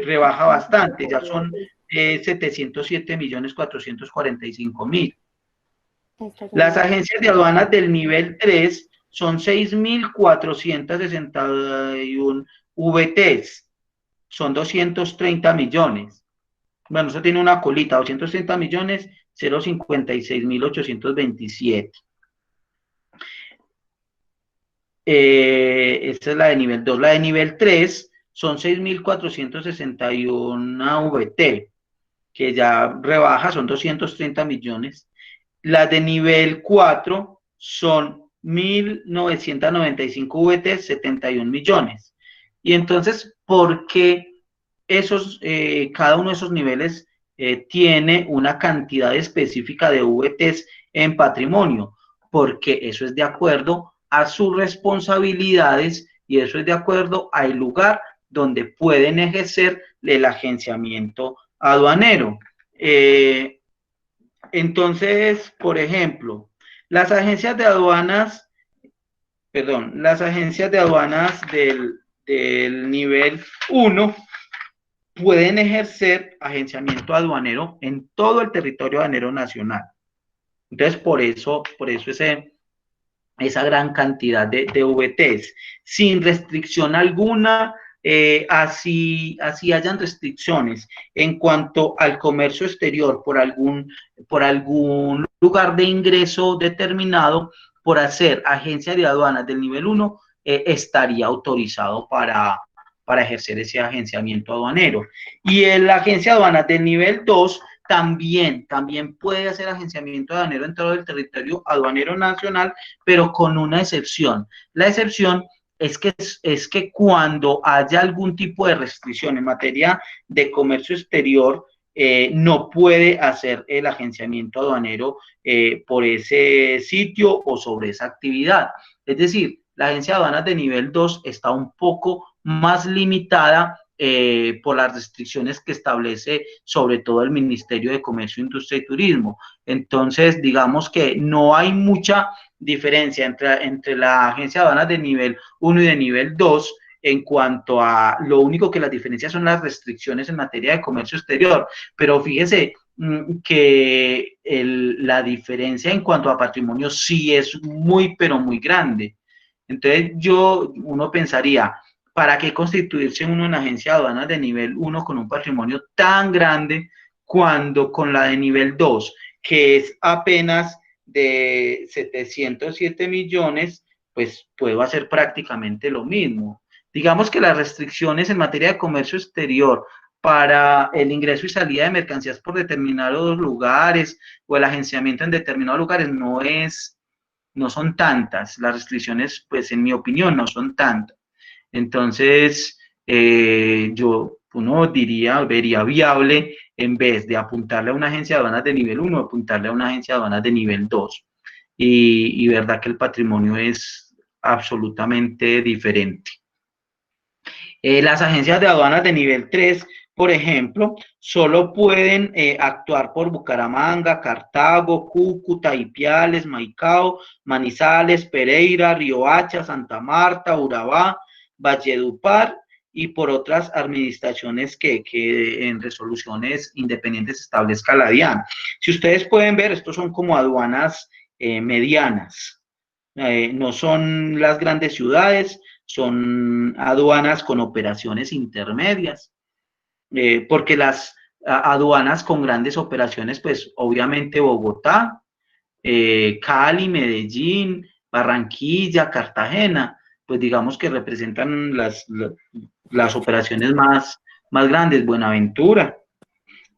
Rebaja bastante, ya son 707.445.000. Las agencias de aduanas del nivel 3 son 6.461 VTs, son 230 millones. Bueno, eso tiene una colita, 230 millones, 056.827. Esta es la de nivel 2. La de nivel 3 son 6.461 VT, que ya rebaja, son 230 millones. Las de nivel 4 son 1.995 VT, 71 millones. Y entonces, ¿por qué cada uno de esos niveles tiene una cantidad específica de VTs en patrimonio? Porque eso es de acuerdo a sus responsabilidades y eso es de acuerdo al lugar donde pueden ejercer el agenciamiento aduanero. Entonces, por ejemplo, las agencias de aduanas, las agencias de aduanas del nivel 1 pueden ejercer agenciamiento aduanero en todo el territorio aduanero nacional. Entonces, por eso esa gran cantidad de VTs, sin restricción alguna, así hayan restricciones en cuanto al comercio exterior por algún lugar de ingreso determinado, por hacer agencia de aduanas del nivel 1, estaría autorizado para ejercer ese agenciamiento aduanero. Y en la agencia de aduanas del nivel 2 también puede hacer agenciamiento aduanero en todo el territorio aduanero nacional, pero con una excepción. La excepción es que cuando haya algún tipo de restricción en materia de comercio exterior, no puede hacer el agenciamiento aduanero por ese sitio o sobre esa actividad. Es decir, la agencia de aduanas de nivel 2 está un poco más limitada por las restricciones que establece sobre todo el Ministerio de Comercio, Industria y Turismo. Entonces, digamos que no hay mucha diferencia entre la agencia de aduanas de nivel 1 y de nivel 2 en cuanto a lo único que las diferencias son las restricciones en materia de comercio exterior. Pero fíjese que la diferencia en cuanto a patrimonio sí es muy, pero muy grande. Entonces, uno pensaría, ¿para qué constituirse uno en agencia de aduanas de nivel 1 con un patrimonio tan grande cuando con la de nivel 2, que es apenas de 707 millones, pues puedo hacer prácticamente lo mismo? Digamos que las restricciones en materia de comercio exterior para el ingreso y salida de mercancías por determinados lugares o el agenciamiento en determinados lugares no son tantas. Las restricciones, pues en mi opinión, no son tantas. Entonces, uno vería viable, en vez de apuntarle a una agencia de aduanas de nivel 1, apuntarle a una agencia de aduanas de nivel 2. Y verdad que el patrimonio es absolutamente diferente. Las agencias de aduanas de nivel 3, por ejemplo, solo pueden actuar por Bucaramanga, Cartago, Cúcuta, Ipiales, Maicao, Manizales, Pereira, Riohacha, Santa Marta, Urabá, Valledupar y por otras administraciones que en resoluciones independientes establezca la DIAN. Si ustedes pueden ver, estos son como aduanas medianas. No son las grandes ciudades, son aduanas con operaciones intermedias, porque las aduanas con grandes operaciones, pues obviamente Bogotá, Cali, Medellín, Barranquilla, Cartagena, pues digamos que representan las operaciones más grandes, Buenaventura.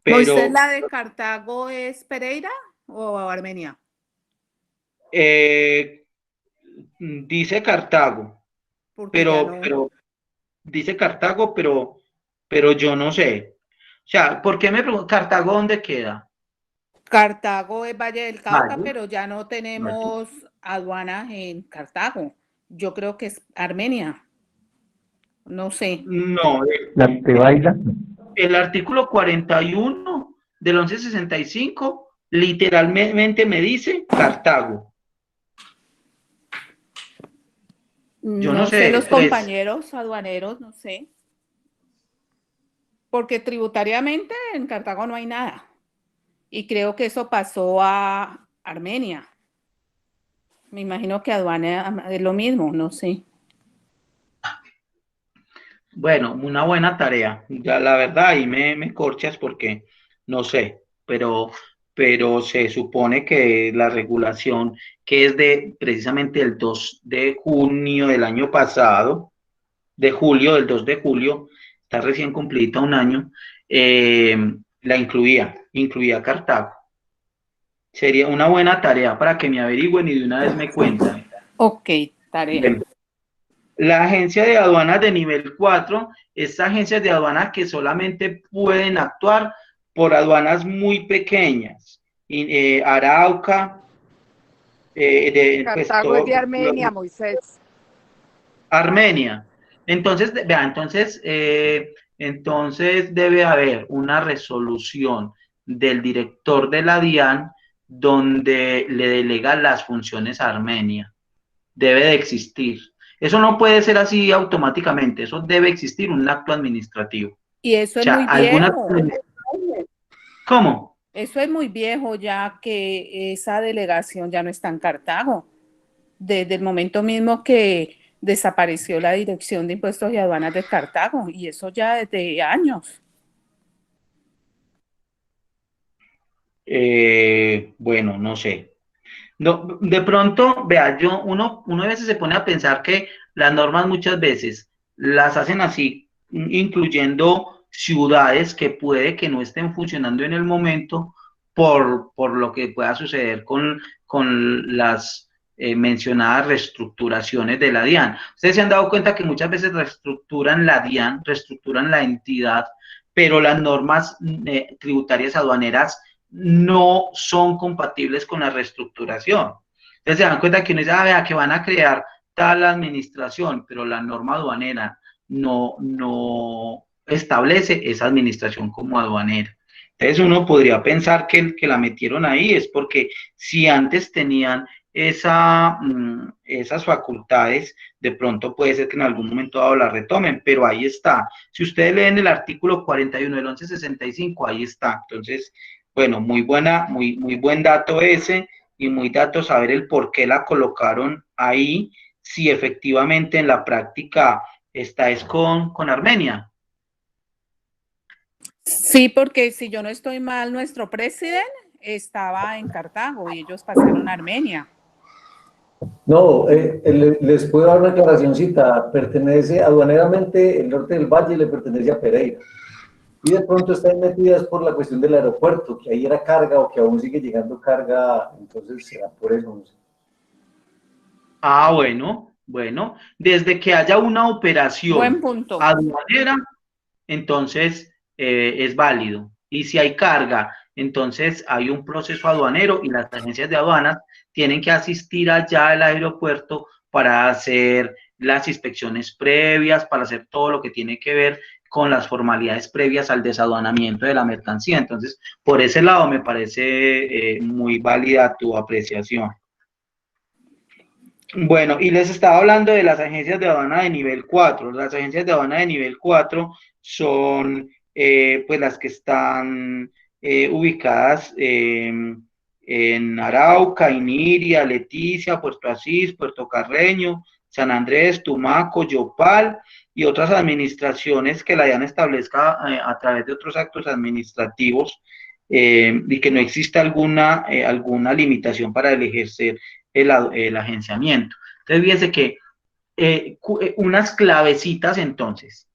¿Moisés, la de Cartago es Pereira o Armenia? Dice Cartago, pero dice Cartago, pero yo no sé. O sea, ¿por qué me pregunto? ¿Cartago dónde queda? Cartago es Valle del Cauca, Valle. pero ya no tenemos aduanas en Cartago. Yo creo que es Armenia. No sé. No, el artículo 41 del 1165 literalmente me dice Cartago. Yo no sé, los pues, compañeros aduaneros, no sé. Porque tributariamente en Cartago no hay nada. Y creo que eso pasó a Armenia. Me imagino que aduana es lo mismo, no sé. bueno, una buena tarea. Ya la verdad, ahí me corchas porque no sé, pero pero se supone que la regulación que es de precisamente el 2 de junio del año pasado, de julio, del 2 de julio, está recién cumplida un año, la incluía Cartago. Sería una buena tarea para que me averigüen y de una vez me cuentan. Ok, tarea. Bueno, la agencia de aduanas de nivel 4 es agencias de aduanas que solamente pueden actuar por aduanas muy pequeñas. Arauca, pues Cartago es de Armenia, Moisés. Armenia. Entonces, vea, entonces debe haber una resolución del director de la DIAN donde le delega las funciones a Armenia. Debe de existir. Eso no puede ser así automáticamente, eso debe existir un acto administrativo. Y eso es O sea, muy viejo. ¿Cómo? Eso es muy viejo ya que esa delegación ya no está en Cartago. Desde el momento mismo que desapareció la Dirección de Impuestos y Aduanas de Cartago, y eso ya desde años. Bueno, no sé. No, de pronto, vea, uno a veces se pone a pensar que las normas muchas veces las hacen así, incluyendo ciudades que puede que no estén funcionando en el momento por lo que pueda suceder con las mencionadas reestructuraciones de la DIAN. Ustedes se han dado cuenta que muchas veces reestructuran la DIAN, reestructuran la entidad, pero las normas tributarias aduaneras no son compatibles con la reestructuración. Entonces se dan cuenta que uno dice, vea, que van a crear tal administración, pero la norma aduanera no establece esa administración como aduanera. Entonces uno podría pensar que el que la metieron ahí es porque si antes tenían esas facultades, de pronto puede ser que en algún momento dado la retomen, pero ahí está. Si ustedes leen el artículo 41 del 1165, ahí está. Entonces, bueno, muy buen dato ese y muy dato saber el por qué la colocaron ahí, si efectivamente en la práctica está es con Armenia. Sí, porque si yo no estoy mal, nuestro presidente estaba en Cartago y ellos pasaron a Armenia. No, les puedo dar una aclaracióncita. Pertenece aduaneramente, el norte del valle le pertenece a Pereira. Y de pronto están metidas por la cuestión del aeropuerto, que ahí era carga o que aún sigue llegando carga, entonces será por eso. No sé. Ah, bueno, desde que haya una operación aduanera, entonces es válido. Y si hay carga, entonces hay un proceso aduanero y las agencias de aduanas tienen que asistir allá al aeropuerto para hacer las inspecciones previas, para hacer todo lo que tiene que ver con las formalidades previas al desaduanamiento de la mercancía. Entonces, por ese lado me parece muy válida tu apreciación. Bueno, y les estaba hablando de las agencias de aduana de nivel 4. Las agencias de aduana de nivel 4 son pues las que están ubicadas en Arauca, Iniria, Leticia, Puerto Asís, Puerto Carreño, San Andrés, Tumaco, Yopal y otras administraciones que la DIAN establezca a través de otros actos administrativos y que no exista alguna limitación para el ejercer el agenciamiento. Entonces, fíjense que unas clavecitas entonces,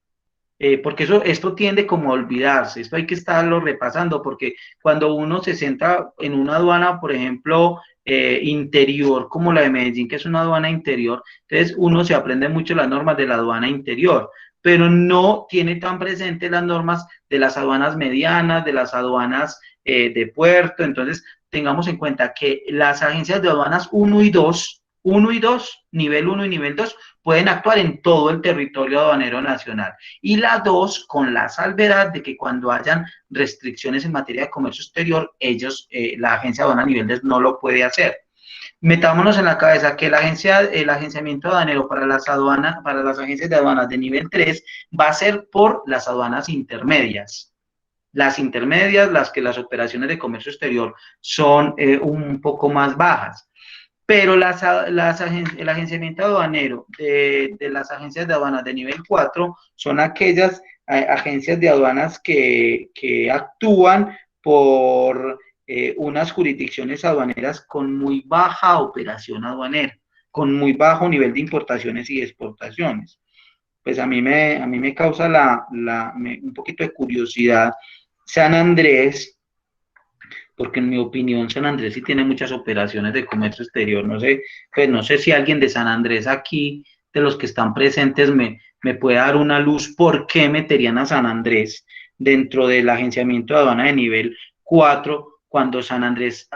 porque esto tiende como a olvidarse, esto hay que estarlo repasando, porque cuando uno se centra en una aduana, por ejemplo, interior, como la de Medellín, que es una aduana interior, entonces uno se aprende mucho las normas de la aduana interior, pero no tiene tan presente las normas de las aduanas medianas, de las aduanas de puerto. Entonces tengamos en cuenta que las agencias de aduanas 1 y 2, nivel 1 y nivel 2, pueden actuar en todo el territorio aduanero nacional. Y la 2, con la salvedad de que cuando hayan restricciones en materia de comercio exterior, la agencia de aduana nivel 2 no lo puede hacer. Metámonos en la cabeza que el agenciamiento aduanero para las agencias de aduanas de nivel 3 va a ser por las aduanas intermedias. Las intermedias, las que las operaciones de comercio exterior son un poco más bajas. Pero el agenciamiento aduanero de las agencias de aduanas de nivel 4 son aquellas agencias de aduanas que actúan por unas jurisdicciones aduaneras con muy baja operación aduanera, con muy bajo nivel de importaciones y exportaciones. Pues a mí me causa un poquito de curiosidad San Andrés, porque en mi opinión San Andrés sí tiene muchas operaciones de comercio exterior. No sé, pues no sé si alguien de San Andrés aquí, de los que están presentes, me puede dar una luz por qué meterían a San Andrés dentro del agenciamiento de aduana de nivel 4, cuando a San Andrés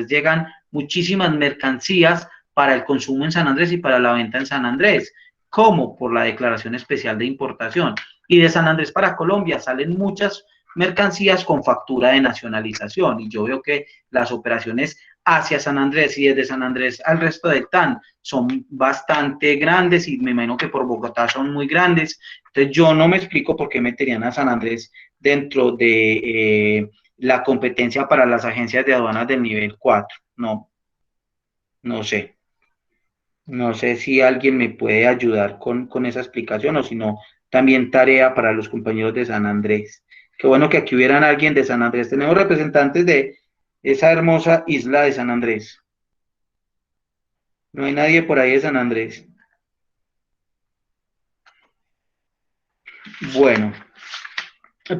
llegan muchísimas mercancías para el consumo en San Andrés y para la venta en San Andrés, como por la declaración especial de importación. Y de San Andrés para Colombia salen muchas mercancías con factura de nacionalización, y yo veo que las operaciones hacia San Andrés y desde San Andrés al resto del TAN son bastante grandes, y me imagino que por Bogotá son muy grandes. Entonces yo no me explico por qué meterían a San Andrés dentro de la competencia para las agencias de aduanas del nivel 4. No sé. No sé si alguien me puede ayudar con esa explicación, o si no, también tarea para los compañeros de San Andrés. Qué bueno que aquí hubieran alguien de San Andrés. Tenemos representantes de esa hermosa isla de San Andrés. No hay nadie por ahí de San Andrés. Bueno,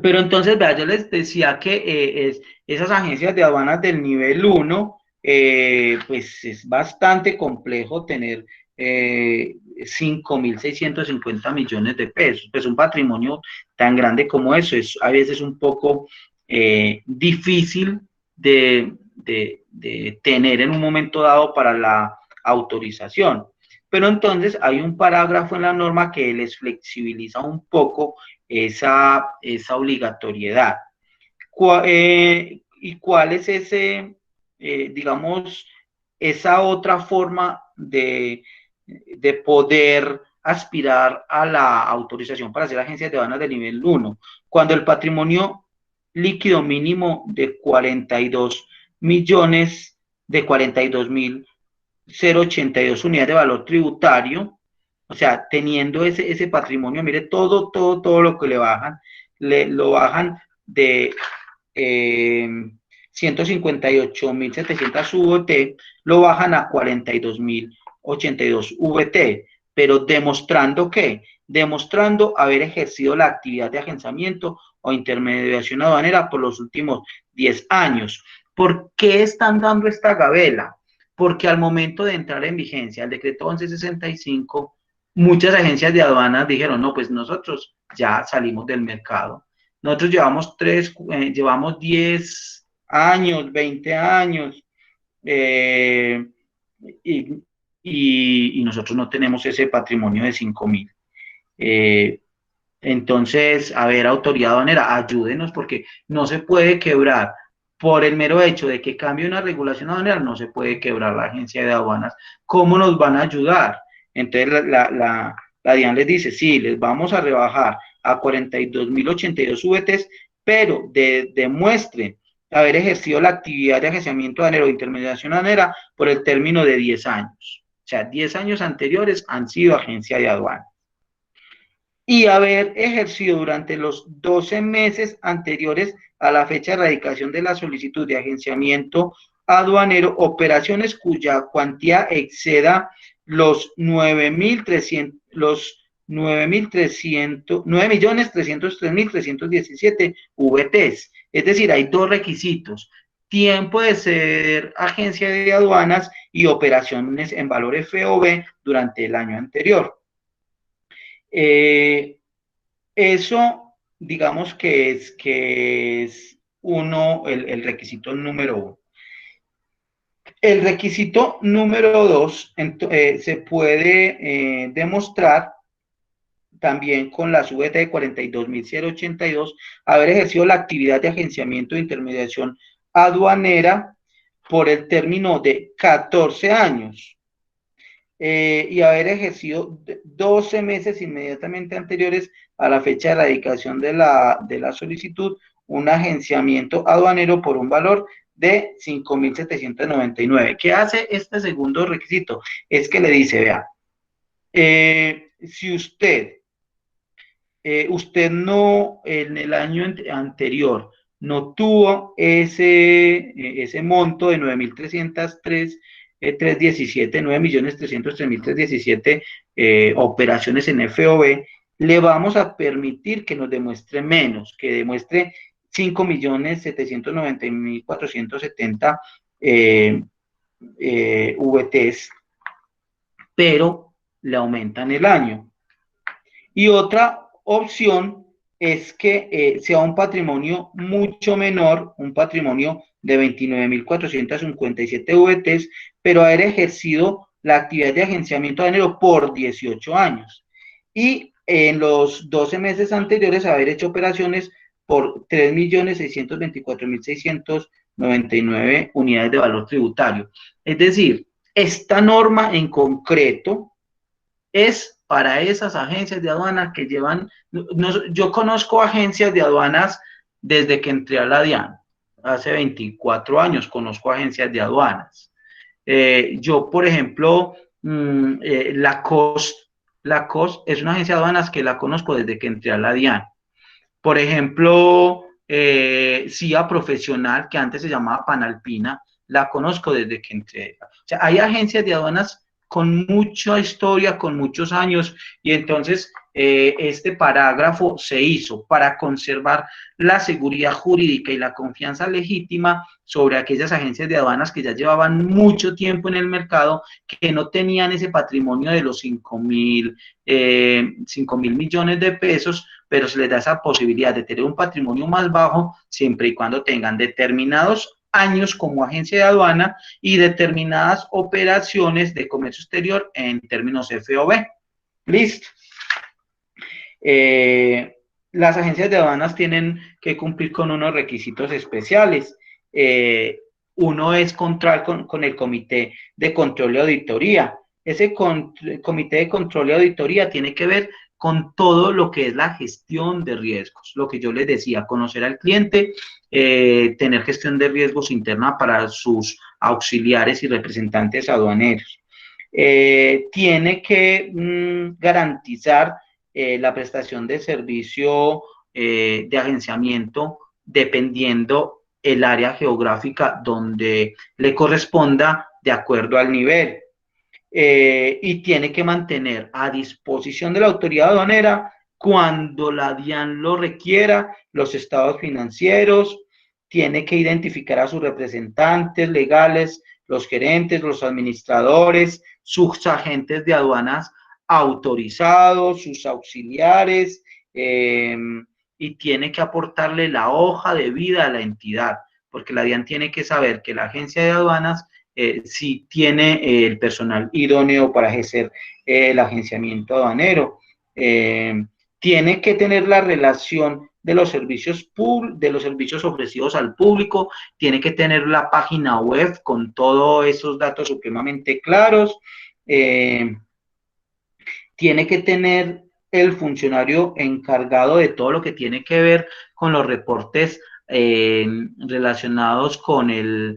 pero entonces, vea, yo les decía que esas agencias de aduanas del nivel 1, pues es bastante complejo tener 5.650 millones de pesos. Pues un patrimonio tan grande como eso es a veces un poco difícil de tener en un momento dado para la autorización. Pero entonces hay un parágrafo en la norma que les flexibiliza un poco esa obligatoriedad. ¿Y cuál es digamos, esa otra forma de poder aspirar a la autorización para ser agencias de aduanas de nivel 1? Cuando el patrimonio líquido mínimo de 42 millones, de 42.082 unidades de valor tributario, o sea, teniendo ese patrimonio, mire, todo lo que le bajan, lo bajan de 158.700 VT, lo bajan a 42.082 VT, pero demostrando haber ejercido la actividad de agenciamiento o intermediación aduanera por los últimos 10 años. ¿Por qué están dando esta gabela? Porque al momento de entrar en vigencia el decreto 1165, muchas agencias de aduanas dijeron, no, pues nosotros ya salimos del mercado. Nosotros llevamos 10 años, 20 años, y nosotros no tenemos ese patrimonio de 5.000. Entonces, a ver, autoridad aduanera, ayúdenos, porque no se puede quebrar por el mero hecho de que cambie una regulación aduanera, no se puede quebrar la agencia de aduanas. ¿Cómo nos van a ayudar? Entonces, la DIAN les dice, sí, les vamos a rebajar a 42.082 VTs, pero demuestren haber ejercido la actividad de agenciamiento aduanero o intermediación aduanera por el término de 10 años. O sea, 10 años anteriores han sido agencia de aduanas. Y haber ejercido durante los 12 meses anteriores a la fecha de radicación de la solicitud de agenciamiento aduanero operaciones cuya cuantía exceda los 9.303.317 VTs. Es decir, hay dos requisitos: tiempo de ser agencia de aduanas y operaciones en valor FOB durante el año anterior. Eso, digamos que es el requisito número 1. El requisito número 2 se puede demostrar también con la VT de 42.082, haber ejercido la actividad de agenciamiento de intermediación aduanera por el término de 14 años. Y haber ejercido 12 meses inmediatamente anteriores a la fecha de radicación de la solicitud un agenciamiento aduanero por un valor de 5.799. ¿Qué hace este segundo requisito? Es que le dice, vea, si usted no en el año anterior no tuvo ese monto de 9.303, 317, 9.303.317 operaciones en FOB, le vamos a permitir que nos demuestre menos, que demuestre 5.790.470 VTs, pero le aumentan el año. Y otra opción es que sea un patrimonio mucho menor, un patrimonio de 29.457 VTs, pero haber ejercido la actividad de agenciamiento aduanero por 18 años. Y en los 12 meses anteriores haber hecho operaciones por 3.624.699 unidades de valor tributario. Es decir, esta norma en concreto es para esas agencias de aduanas que llevan, yo conozco agencias de aduanas desde que entré a la DIAN, hace 24 años conozco agencias de aduanas. Yo, por ejemplo, la COS es una agencia de aduanas que la conozco desde que entré a la DIAN. Por ejemplo, CIA Profesional, que antes se llamaba Panalpina, la conozco desde que entré. O sea, hay agencias de aduanas con mucha historia, con muchos años, y entonces este parágrafo se hizo para conservar la seguridad jurídica y la confianza legítima sobre aquellas agencias de aduanas que ya llevaban mucho tiempo en el mercado, que no tenían ese patrimonio de los 5.000 millones de pesos, pero se les da esa posibilidad de tener un patrimonio más bajo siempre y cuando tengan determinados años como agencia de aduana y determinadas operaciones de comercio exterior en términos FOB. Listo. Las agencias de aduanas tienen que cumplir con unos requisitos especiales. Uno es contar con el Comité de Control y Auditoría. Ese Comité de Control y Auditoría tiene que ver con todo lo que es la gestión de riesgos. Lo que yo les decía, conocer al cliente, tener gestión de riesgos interna para sus auxiliares y representantes aduaneros. Tiene que garantizar la prestación de servicio de agenciamiento dependiendo el área geográfica donde le corresponda de acuerdo al nivel. Y tiene que mantener a disposición de la autoridad aduanera cuando la DIAN lo requiera los estados financieros, tiene que identificar a sus representantes legales, los gerentes, los administradores, sus agentes de aduanas autorizados, sus auxiliares, y tiene que aportarle la hoja de vida a la entidad, porque la DIAN tiene que saber que la agencia de aduanas si tiene el personal idóneo para ejercer el agenciamiento aduanero. Tiene que tener la relación de los servicios ofrecidos al público, tiene que tener la página web con todos esos datos supremamente claros, tiene que tener el funcionario encargado de todo lo que tiene que ver con los reportes relacionados con a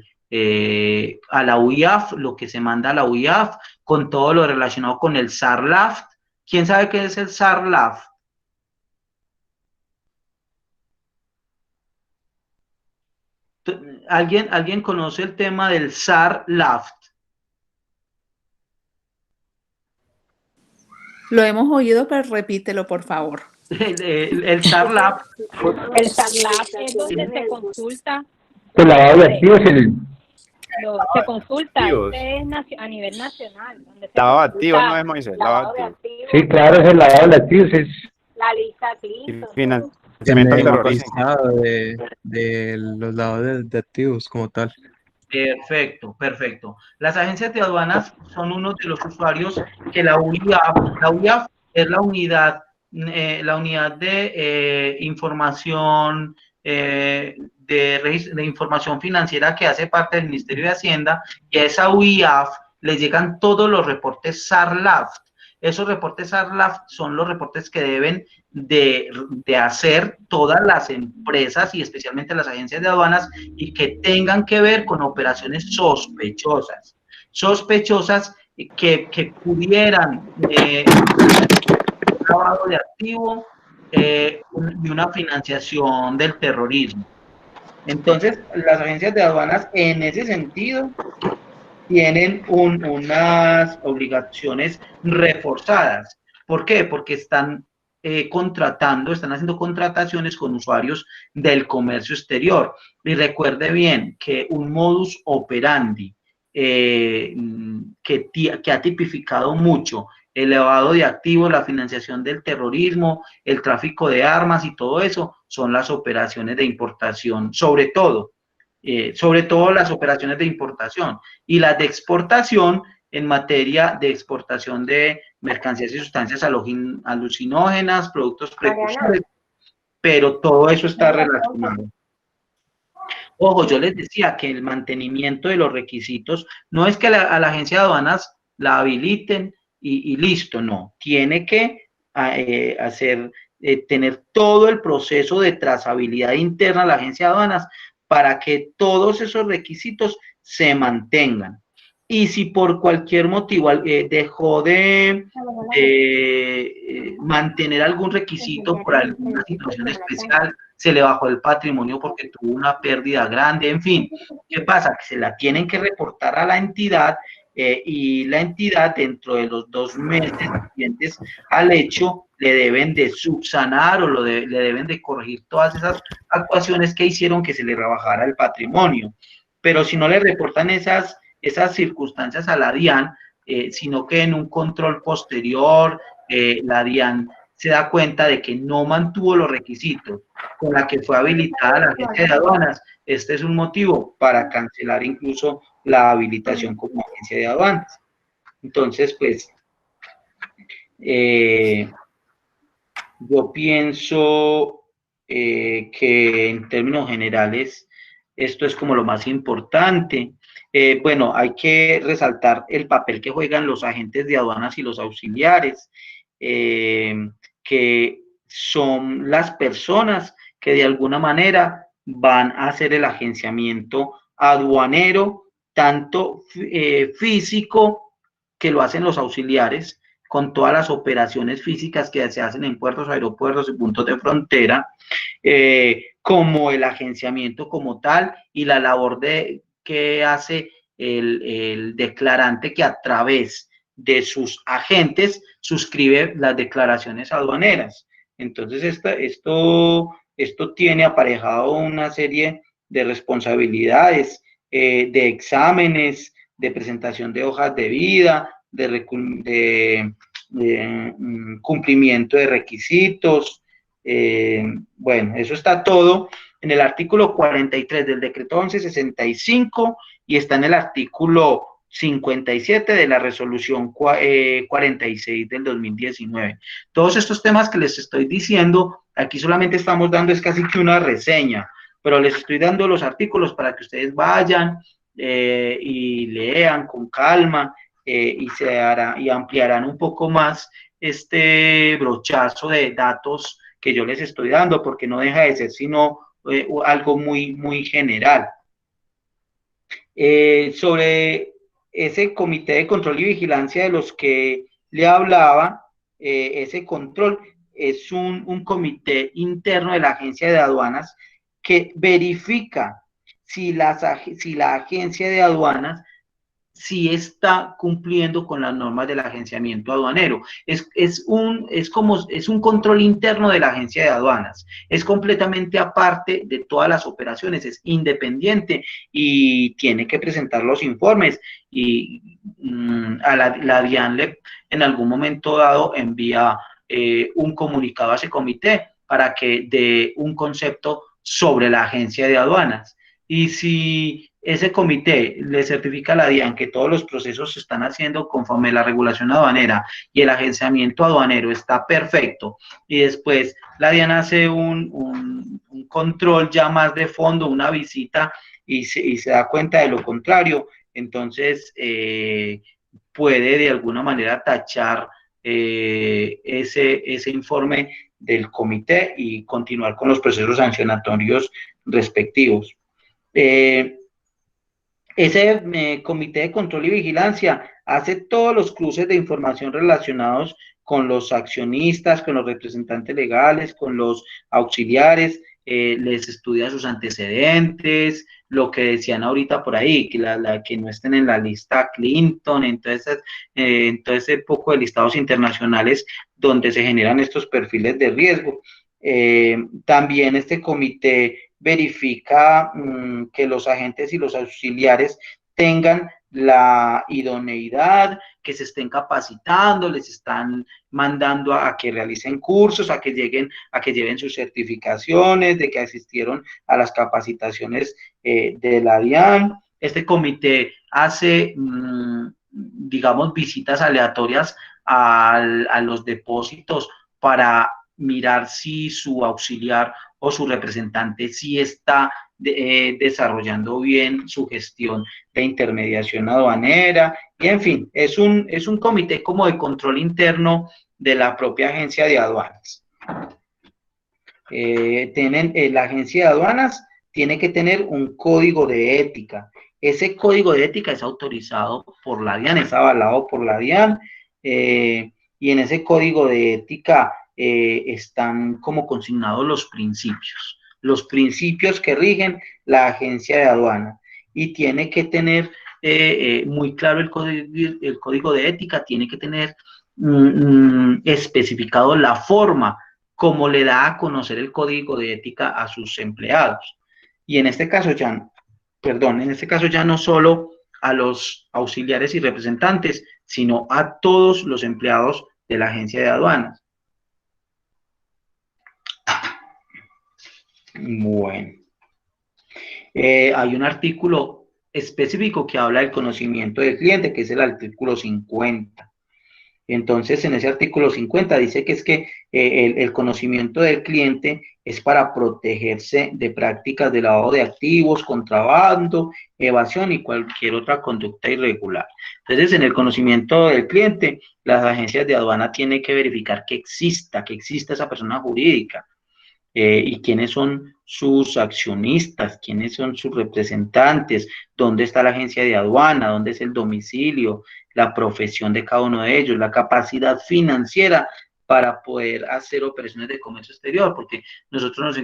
la UIAF, lo que se manda a la UIAF, con todo lo relacionado con el SARLAF. ¿Quién sabe qué es el SARLAF? ¿Alguien conoce el tema del SARLAF? Lo hemos oído, pero repítelo, por favor. El SARLAF. El SARLAF es donde se consulta. El lavado de activos Se consulta a nivel nacional. Lavado de activos no es, Moisés. Lavado de activos. Sí, claro, es el lavado de activos. Es La lista CLIS. Financiamiento terrorista. de los lavados de activos como tal. Perfecto, perfecto. Las agencias de aduanas son uno de los usuarios que la UIAF es la unidad de información de información financiera que hace parte del Ministerio de Hacienda, y a esa UIAF le llegan todos los reportes SARLAF. Esos reportes SARLAF son los reportes que deben de hacer todas las empresas y especialmente las agencias de aduanas y que tengan que ver con operaciones sospechosas que pudieran un lavado de activo y una financiación del terrorismo. Entonces, las agencias de aduanas en ese sentido tienen unas obligaciones reforzadas. ¿Por qué? Porque están están haciendo contrataciones con usuarios del comercio exterior. Y recuerde bien que un modus operandi que ha tipificado mucho el lavado de activos, la financiación del terrorismo, el tráfico de armas y todo eso, son las operaciones de importación, sobre todo las operaciones de importación y las de exportación en materia de exportación de mercancías y sustancias alucinógenas, productos precursores, pero todo eso está relacionado. Ojo, yo les decía que el mantenimiento de los requisitos no es que a la agencia de aduanas la habiliten y listo, no, tiene que tener todo el proceso de trazabilidad interna a la agencia de aduanas para que todos esos requisitos se mantengan. Y si por cualquier motivo dejó de mantener algún requisito por alguna situación especial, se le bajó el patrimonio porque tuvo una pérdida grande, en fin, ¿qué pasa? Que se la tienen que reportar a la entidad y la entidad dentro de los 2 meses siguientes al hecho le deben de subsanar o le deben de corregir todas esas actuaciones que hicieron que se le rebajara el patrimonio. Pero si no le reportan esas circunstancias a la DIAN, sino que en un control posterior la DIAN se da cuenta de que no mantuvo los requisitos con la que fue habilitada la agencia de aduanas, este es un motivo para cancelar incluso la habilitación como agencia de aduanas. Entonces, pues, yo pienso que en términos generales esto es como lo más importante. Bueno, hay que resaltar el papel que juegan los agentes de aduanas y los auxiliares, que son las personas que de alguna manera van a hacer el agenciamiento aduanero, tanto físico, que lo hacen los auxiliares, con todas las operaciones físicas que se hacen en puertos, aeropuertos y puntos de frontera, como el agenciamiento como tal y la labor que hace el declarante que a través de sus agentes suscribe las declaraciones aduaneras. Entonces, esto tiene aparejado una serie de responsabilidades, de exámenes, de presentación de hojas de vida, de cumplimiento de requisitos. Bueno, eso está todo en el artículo 43 del decreto 1165 y está en el artículo 57 de la resolución 46 del 2019. Todos estos temas que les estoy diciendo, aquí solamente estamos dando es casi que una reseña, pero les estoy dando los artículos para que ustedes vayan y lean con calma y ampliarán un poco más este brochazo de datos que yo les estoy dando, porque no deja de ser sino algo muy, muy general. Sobre ese comité de control y vigilancia de los que le hablaba, ese control es un comité interno de la agencia de aduanas que verifica si la agencia de aduanas si está cumpliendo con las normas del agenciamiento aduanero. Es un control interno de la agencia de aduanas. Es completamente aparte de todas las operaciones, es independiente y tiene que presentar los informes y a la DIAN en algún momento dado envía un comunicado a ese comité para que dé un concepto sobre la agencia de aduanas. Y si ese comité le certifica a la DIAN que todos los procesos se están haciendo conforme la regulación aduanera y el agenciamiento aduanero está perfecto, y después la DIAN hace un control ya más de fondo, una visita, y se da cuenta de lo contrario, entonces puede de alguna manera tachar ese informe del comité y continuar con los procesos sancionatorios respectivos. Ese comité de control y vigilancia hace todos los cruces de información relacionados con los accionistas, con los representantes legales, con los auxiliares, les estudia sus antecedentes, lo que decían ahorita por ahí, que, que no estén en la lista Clinton, entonces poco de listados internacionales donde se generan estos perfiles de riesgo. También este comité verifica que los agentes y los auxiliares tengan la idoneidad, que se estén capacitando, les están mandando a que realicen cursos, a que lleven sus certificaciones, de que asistieron a las capacitaciones de la DIAN. Este comité hace, digamos, visitas aleatorias a los depósitos para mirar si su auxiliar o su representante sí está desarrollando bien su gestión de intermediación aduanera, y en fin, es un comité como de control interno de la propia agencia de aduanas. La agencia de aduanas tiene que tener un código de ética. Ese código de ética es autorizado por la DIAN, es avalado por la DIAN, y en ese código de ética están como consignados los principios que rigen la agencia de aduana, y tiene que tener muy claro el código de ética, tiene que tener especificado la forma como le da a conocer el código de ética a sus empleados. Y en este caso ya no solo a los auxiliares y representantes, sino a todos los empleados de la agencia de aduanas. Bueno, hay un artículo específico que habla del conocimiento del cliente, que es el artículo 50. Entonces, en ese artículo 50 dice que es que el conocimiento del cliente es para protegerse de prácticas de lavado de activos, contrabando, evasión y cualquier otra conducta irregular. Entonces, en el conocimiento del cliente, las agencias de aduana tienen que verificar que exista esa persona jurídica, y quiénes son sus accionistas, quiénes son sus representantes, dónde está la agencia de aduana, dónde es el domicilio, la profesión de cada uno de ellos, la capacidad financiera para poder hacer operaciones de comercio exterior, porque nosotros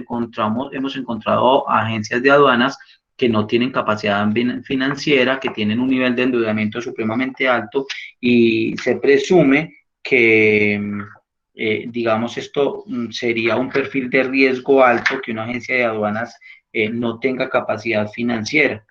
hemos encontrado agencias de aduanas que no tienen capacidad financiera, que tienen un nivel de endeudamiento supremamente alto, y se presume que digamos, esto sería un perfil de riesgo alto, que una agencia de aduanas no tenga capacidad financiera.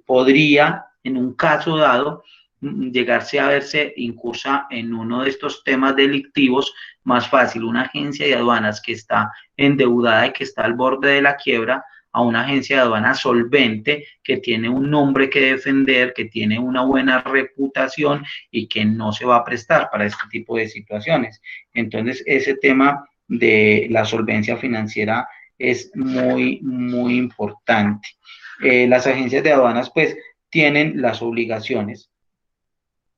Podría, en un caso dado, llegarse a verse incursa en uno de estos temas delictivos. Más fácil una agencia de aduanas que está endeudada y que está al borde de la quiebra, a una agencia de aduanas solvente, que tiene un nombre que defender, que tiene una buena reputación y que no se va a prestar para este tipo de situaciones. Entonces, ese tema de la solvencia financiera es muy, muy importante. Las agencias de aduanas, pues, tienen las obligaciones.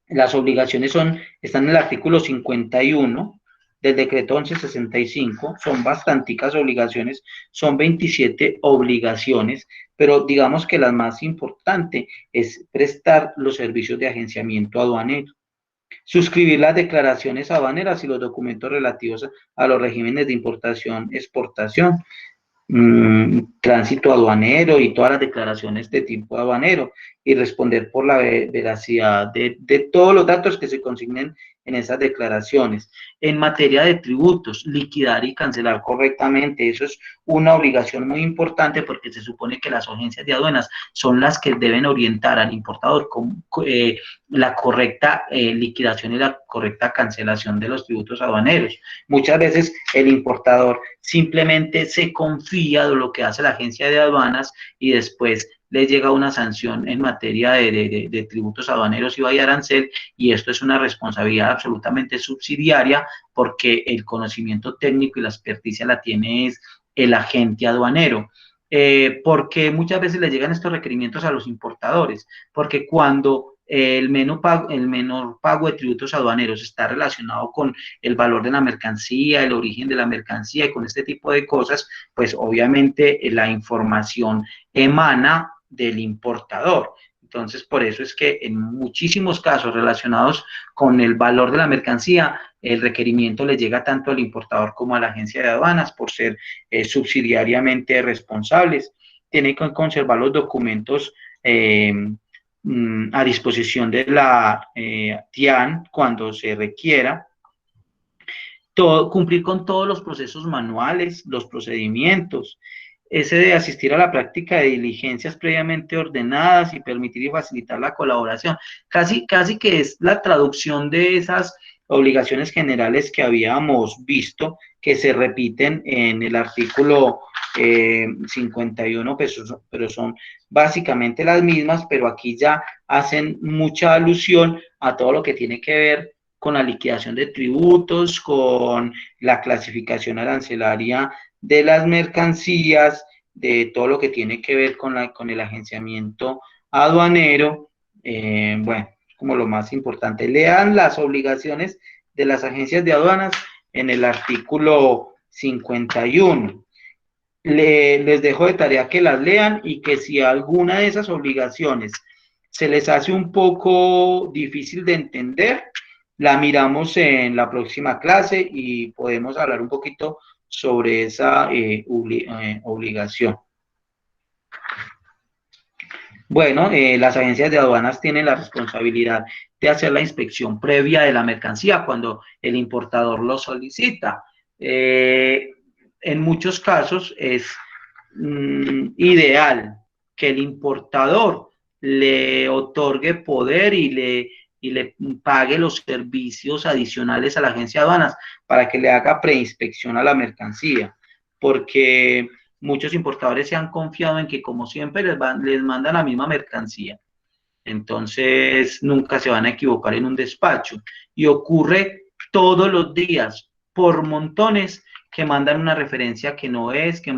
Las obligaciones están en el artículo 51 del decreto 1165, son bastanticas obligaciones, son 27 obligaciones, pero digamos que la más importante es prestar los servicios de agenciamiento aduanero, suscribir las declaraciones aduaneras y los documentos relativos a los regímenes de importación, exportación, tránsito aduanero y todas las declaraciones de tipo aduanero, y responder por la veracidad de todos los datos que se consignen en esas declaraciones. En materia de tributos, liquidar y cancelar correctamente, eso es una obligación muy importante, porque se supone que las agencias de aduanas son las que deben orientar al importador con la correcta liquidación y la correcta cancelación de los tributos aduaneros. Muchas veces el importador simplemente se confía de lo que hace la agencia de aduanas y después le llega una sanción en materia de tributos aduaneros y arancel, y esto es una responsabilidad absolutamente subsidiaria, porque el conocimiento técnico y la experticia la tiene es el agente aduanero. Porque muchas veces le llegan estos requerimientos a los importadores, porque cuando el menor pago de tributos aduaneros está relacionado con el valor de la mercancía, el origen de la mercancía y con este tipo de cosas, pues obviamente la información emana del importador. Entonces, por eso es que en muchísimos casos relacionados con el valor de la mercancía, el requerimiento le llega tanto al importador como a la agencia de aduanas por ser subsidiariamente responsables. Tiene que conservar los documentos a disposición de la TIAN cuando se requiera. Cumplir con todos los procesos manuales, los procedimientos, ese de asistir a la práctica de diligencias previamente ordenadas y permitir y facilitar la colaboración. Casi que es la traducción de esas obligaciones generales que habíamos visto, que se repiten en el artículo 51, pero son básicamente las mismas, pero aquí ya hacen mucha alusión a todo lo que tiene que ver con la liquidación de tributos, con la clasificación arancelaria de las mercancías, de todo lo que tiene que ver con el agenciamiento aduanero. Bueno, como lo más importante. Lean las obligaciones de las agencias de aduanas en el artículo 51. Les dejo de tarea que las lean y que si alguna de esas obligaciones se les hace un poco difícil de entender, la miramos en la próxima clase y podemos hablar un poquito sobre esa obligación. Bueno, las agencias de aduanas tienen la responsabilidad de hacer la inspección previa de la mercancía cuando el importador lo solicita. En muchos casos es ideal que el importador le otorgue poder y le pague los servicios adicionales a la agencia de aduanas para que le haga preinspección a la mercancía, porque muchos importadores se han confiado en que como siempre les mandan la misma mercancía, entonces nunca se van a equivocar en un despacho, y ocurre todos los días por montones que mandan una referencia que no es, que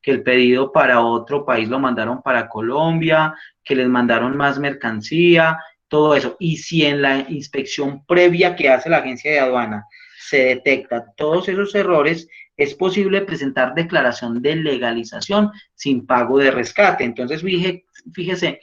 el pedido para otro país lo mandaron para Colombia, que les mandaron más mercancía, todo eso. Y si en la inspección previa que hace la agencia de aduana se detectan todos esos errores, es posible presentar declaración de legalización sin pago de rescate. Entonces, fíjese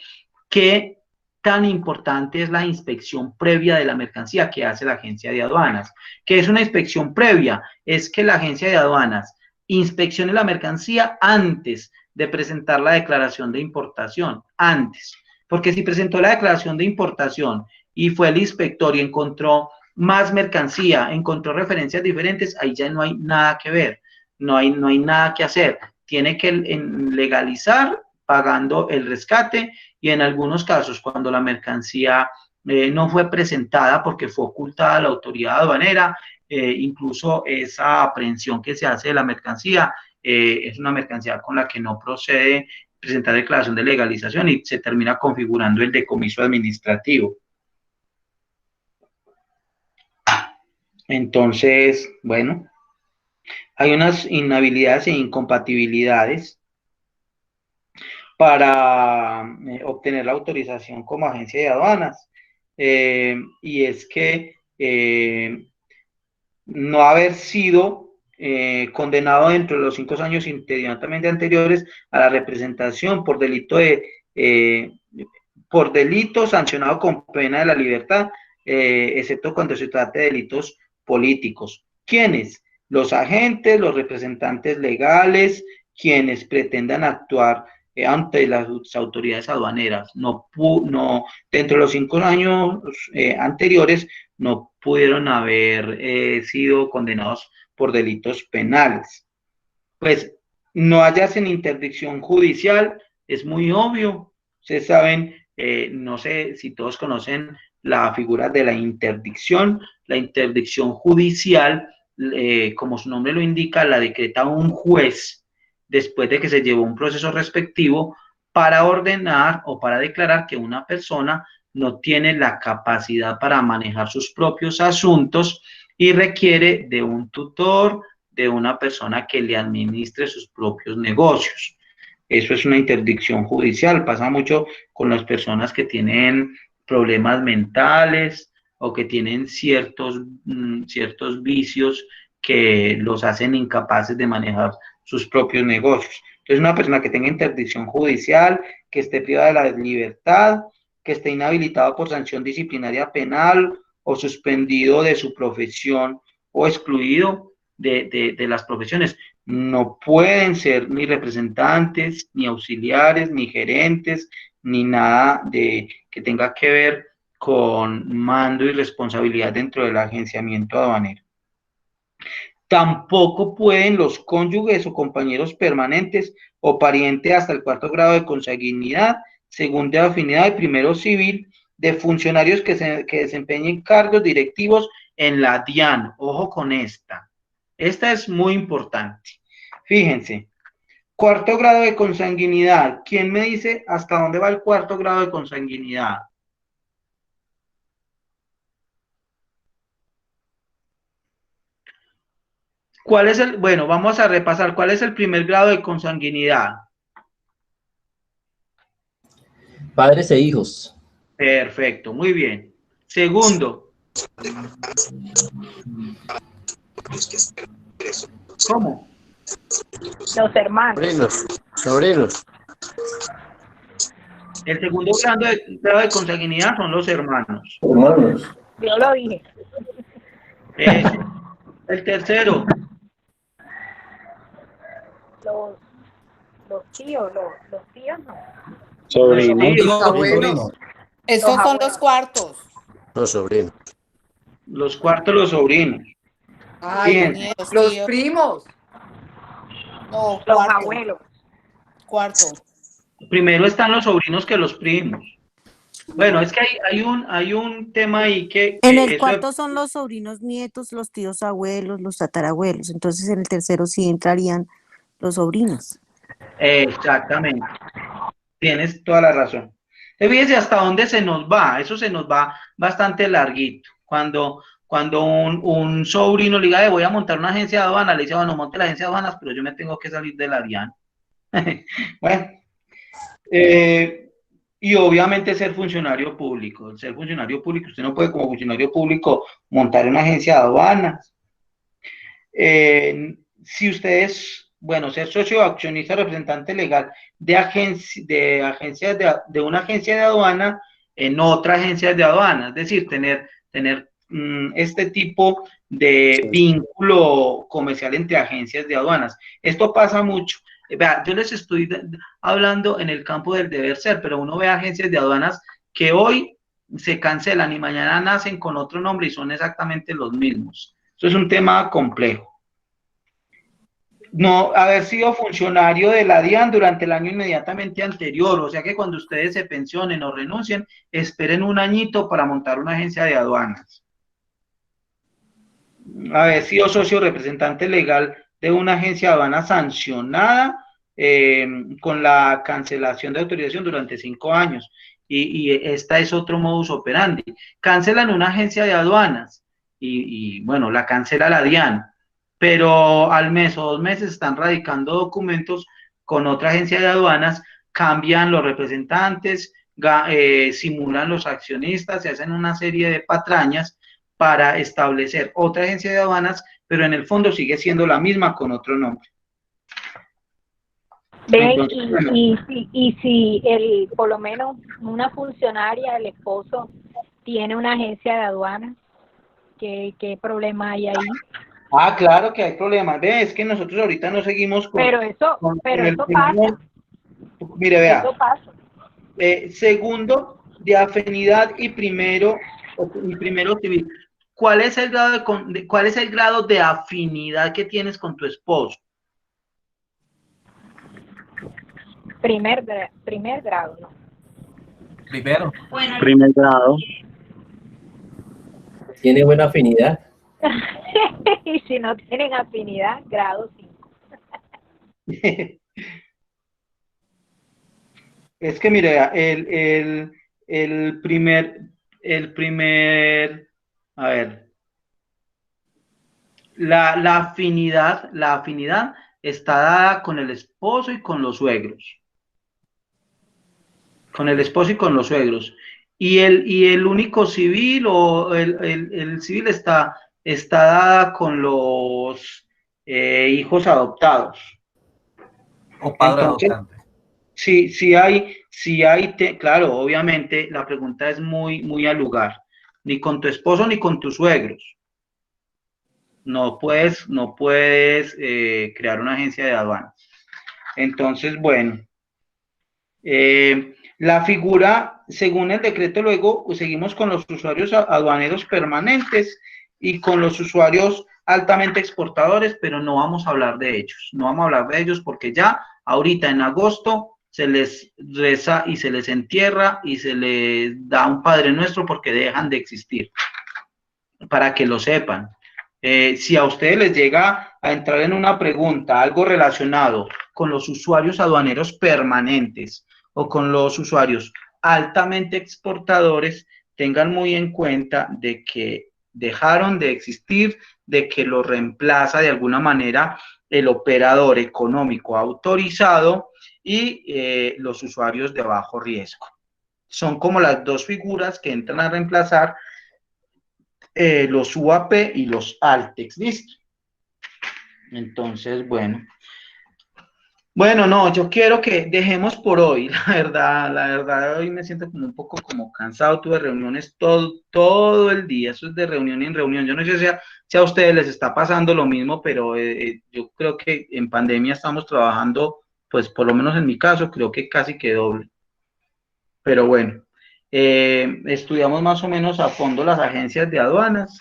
qué tan importante es la inspección previa de la mercancía que hace la agencia de aduanas. ¿Qué es una inspección previa? Es que la agencia de aduanas inspeccione la mercancía antes de presentar la declaración de importación, antes. Porque si presentó la declaración de importación y fue el inspector y encontró más mercancía, encontró referencias diferentes, ahí ya no hay nada que ver, no hay nada que hacer. Tiene que legalizar pagando el rescate, y en algunos casos cuando la mercancía no fue presentada porque fue ocultada a la autoridad aduanera, incluso esa aprehensión que se hace de la mercancía es una mercancía con la que no procede presentar declaración de legalización y se termina configurando el decomiso administrativo. Entonces, bueno, hay unas inhabilidades e incompatibilidades para obtener la autorización como agencia de aduanas, y es que no haber sido condenado dentro de los 5 años inmediatamente anteriores a la representación por delito sancionado con pena de la libertad, excepto cuando se trate de delitos políticos. ¿Quiénes? Los agentes, los representantes legales, quienes pretendan actuar ante las autoridades aduaneras. Dentro de los 5 años anteriores no pudieron haber sido condenados por delitos penales. Pues no hallarse en interdicción judicial es muy obvio. Ustedes saben, no sé si todos conocen la figura de la interdicción. La interdicción judicial, como su nombre lo indica, la decreta un juez después de que se llevó un proceso respectivo para ordenar o para declarar que una persona no tiene la capacidad para manejar sus propios asuntos y requiere de un tutor, de una persona que le administre sus propios negocios. Eso es una interdicción judicial. Pasa mucho con las personas que tienen problemas mentales o que tienen ciertos vicios que los hacen incapaces de manejar sus propios negocios. Entonces, una persona que tenga interdicción judicial, que esté privada de la libertad, que esté inhabilitado por sanción disciplinaria penal o suspendido de su profesión o excluido de las profesiones, no pueden ser ni representantes, ni auxiliares, ni gerentes, ni nada que tenga que ver con mando y responsabilidad dentro del agenciamiento aduanero. Tampoco pueden los cónyuges o compañeros permanentes o parientes hasta el 4º grado de consanguinidad, segunda afinidad y primero civil de funcionarios que desempeñen cargos directivos en la DIAN. Ojo con esta. Esta es muy importante. Fíjense, 4º grado de consanguinidad. ¿Quién me dice hasta dónde va el 4º grado de consanguinidad? ¿Cuál es bueno, vamos a repasar, ¿cuál es el primer grado de consanguinidad? Padres e hijos. Perfecto, muy bien. Segundo. ¿Cómo? Los hermanos. Sobrinos. El segundo grado de consanguinidad son los hermanos. Hermanos. Yo lo dije. El tercero. Los tíos, los tíos no. Los abuelos. Esos Los son abuelos. los cuartos. Los sobrinos. Los cuartos, los sobrinos. Ay, Bien. nietos, Los tíos. primos. No, Los cuarto. abuelos. Cuarto. Primero están los sobrinos que los primos. Bueno, es que hay un tema ahí que En el eso cuarto son los sobrinos nietos, los tíos abuelos, los tatarabuelos. Entonces en el tercero sí entrarían los sobrinos. exactamente. Tienes toda la razón. Fíjese hasta dónde se nos va. Eso se nos va bastante larguito. Cuando un sobrino le diga, voy a montar una agencia de aduanas, le dice, bueno, monte la agencia de aduanas, pero yo me tengo que salir de la DIAN. Bueno, y obviamente ser funcionario público. Ser funcionario público, usted no puede como funcionario público montar una agencia de aduanas. Si usted es, bueno, ser socio accionista representante legal de una agencia de aduana en otra agencia de aduana, es decir, tener este tipo de vínculo comercial entre agencias de aduanas. Esto pasa mucho. Vea, yo les estoy hablando en el campo del deber ser, pero uno ve agencias de aduanas que hoy se cancelan y mañana nacen con otro nombre y son exactamente los mismos. Eso es un tema complejo. No haber sido funcionario de la DIAN durante el año inmediatamente anterior, o sea que cuando ustedes se pensionen o renuncien, esperen un añito para montar una agencia de aduanas. Haber sido socio representante legal de una agencia de aduanas sancionada con la cancelación de autorización durante 5 años. Y esta es otro modus operandi. Cancelan una agencia de aduanas y bueno, la cancela la DIAN, pero al mes o 2 meses están radicando documentos con otra agencia de aduanas, cambian los representantes, simulan los accionistas, se hacen una serie de patrañas para establecer otra agencia de aduanas, pero en el fondo sigue siendo la misma con otro nombre. Ven, Entonces, bueno. y si por lo menos una funcionaria, el esposo, tiene una agencia de aduanas, ¿qué problema hay ahí? Ah, claro que hay problemas. Ve, es que nosotros ahorita no seguimos con... Pero eso pasa. Mire, vea. Eso pasa. Segundo de afinidad y primero civil. ¿Cuál es el grado de afinidad que tienes con tu esposo? Primer grado, ¿no? Primero. Primer grado. ¿Tiene buena afinidad? Y si no tienen afinidad, grado 5. Es que mire, el primer, a ver, la afinidad está dada con el esposo y con los suegros. Con el esposo y con los suegros. Y el único civil o el civil está dada con los hijos adoptados. o padre Entonces, adoptante. claro, obviamente la pregunta es muy al lugar. Ni con tu esposo ni con tus suegros. No puedes crear una agencia de aduanas. Entonces, bueno, la figura, según el decreto, luego seguimos con los usuarios aduaneros permanentes y con los usuarios altamente exportadores, pero no vamos a hablar de ellos. No vamos a hablar de ellos porque ya ahorita en agosto se les reza y se les entierra y se les da un Padre Nuestro porque dejan de existir, para que lo sepan. Si a ustedes les llega a entrar en una pregunta algo relacionado con los usuarios aduaneros permanentes o con los usuarios altamente exportadores, tengan muy en cuenta de que dejaron de existir, de que lo reemplaza de alguna manera el operador económico autorizado y los usuarios de bajo riesgo. Son como las dos figuras que entran a reemplazar los UAP y los ALTEX, ¿listo? Entonces, bueno, no, yo quiero que dejemos por hoy, la verdad, hoy me siento como un poco como cansado, tuve reuniones todo el día, eso es de reunión en reunión, yo no sé si a ustedes les está pasando lo mismo, pero yo creo que en pandemia estamos trabajando, pues por lo menos en mi caso, creo que casi que doble, pero bueno, estudiamos más o menos a fondo las agencias de aduanas.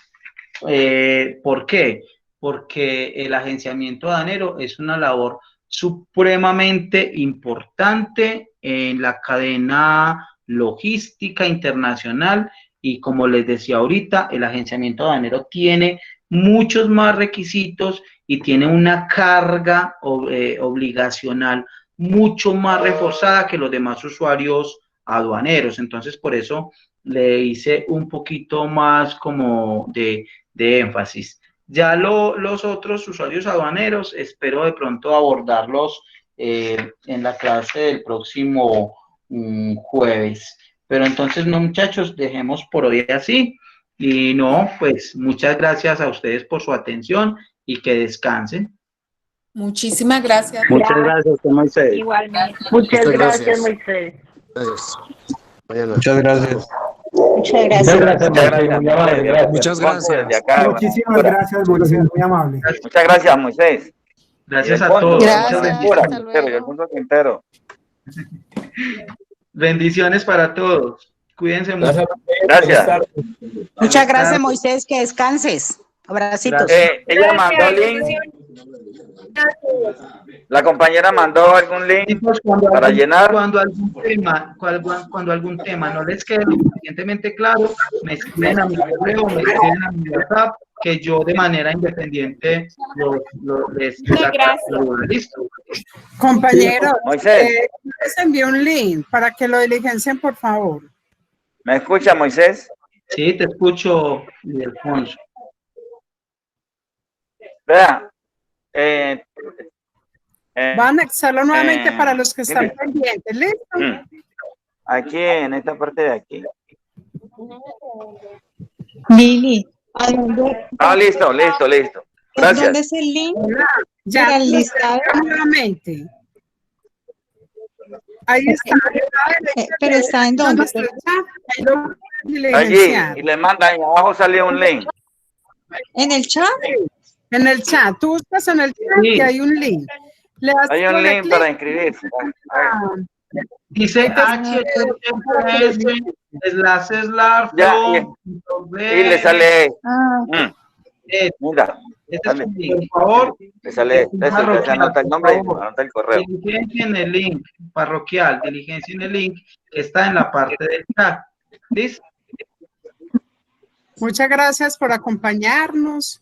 ¿Por qué? Porque el agenciamiento aduanero es una labor supremamente importante en la cadena logística internacional y como les decía ahorita, el agenciamiento aduanero tiene muchos más requisitos y tiene una carga obligacional mucho más reforzada que los demás usuarios aduaneros. Entonces, por eso le hice un poquito más como de énfasis. Ya los otros usuarios aduaneros, espero de pronto abordarlos en la clase del próximo jueves. Pero entonces, no, muchachos, dejemos por hoy así. Y no, pues muchas gracias a ustedes por su atención y que descansen. Muchísimas gracias. Muchas gracias, Moisés. Igualmente. Muchas gracias, Moisés. Gracias. Mañana. Muchas gracias. Muchas Muchas gracias. gracias, Moisés, muy amable, gracias. Muchas gracias. Desde acá, Muchísimas gracias, Moisés, muy amable. muchas gracias, Moisés. Gracias Y a Alfonso, todos. Gracias, Muchas Ventura, hasta bendiciones. Quintero, y luego. Alfonso Quintero. Bendiciones para todos. Cuídense mucho. Gracias. Gracias. Muchas gracias, Moisés, que descanses. Abracitos. Gracias. Ella mandó link. La compañera mandó algún link Chicos, para llenar. cuando algún tema no les quede lo suficientemente claro, me escriben a mi correo, me escriben a mi WhatsApp, que yo de manera independiente les aclaro. ¿Listo? Compañeros, Moisés, les envié un link para que lo diligencien, por favor. ¿me escucha, Moisés? Sí, te escucho, Alfonso. Vea. Van a anexarlo nuevamente para los que están dime. pendientes. ¿Listo? Aquí, en esta parte de aquí. Lili, Ah, listo. Gracias. ¿dónde es el link? Ya Para el lo listado. nuevamente. Ahí está. Pero está en dónde. Ahí lo Allí, diligenciar. y le mandan, y abajo salió un link. ¿En el chat? En el chat. Tú buscas en el chat Sí. y hay un link. Le das Hay un doble link clic. para inscribirse. Dice https Ya, y le sale. Mira, Este sale. es un link, por favor. Le sale. Se anota el nombre y anota el correo. Diligencia en el link parroquial, diligencia en el link que está en la parte del chat. ¿Listo? Muchas gracias por acompañarnos.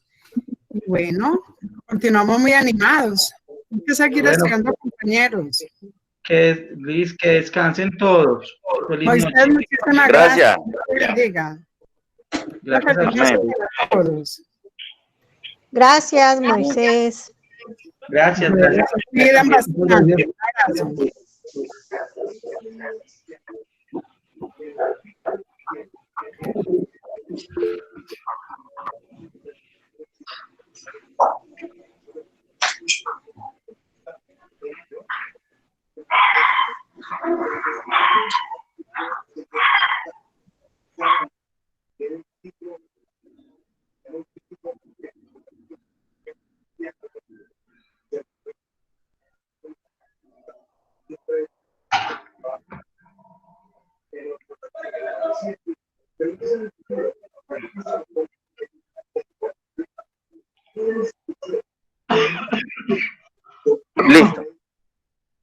Y bueno, continuamos muy animados. Hay que seguir Bueno. estudiando, compañeros. Luis, que descansen todos. Feliz Moisés, noche. muchísimas Gracias. gracias. Dios te bendiga. Gracias a Feliz ustedes. noche a todos. Gracias, Moisés. Gracias. Cuidan bastante. Un abrazo.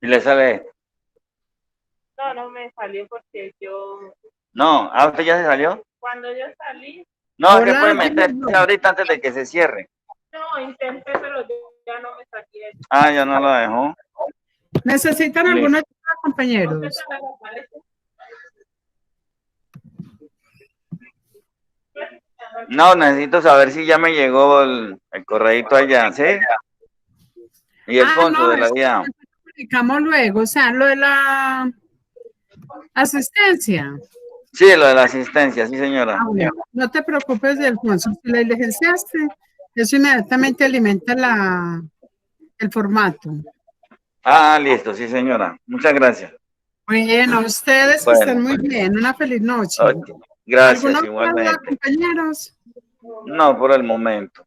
Y le sale. No me salió porque yo... No, ¿usted ya se salió? Cuando yo salí... No, es que puede meterse ahorita antes de que se cierre. No, intenté, pero ya no me saqué. Ah, ya no lo dejó. ¿Necesitan alguna ayuda, compañeros? No, necesito saber si ya me llegó el correíto allá, ¿sí? Y el fondo de la vida. Explicamos luego, o sea, lo de la asistencia. Sí, lo de la asistencia, sí, señora. Bueno, no te preocupes, Alfonso. Si la diligenciaste, eso inmediatamente alimenta el formato. Ah, listo, sí, señora. Muchas gracias. Bueno, ustedes que estén muy bien. Una feliz noche. Okay. Gracias, ¿Alguna igualmente. compañeros? No, por el momento.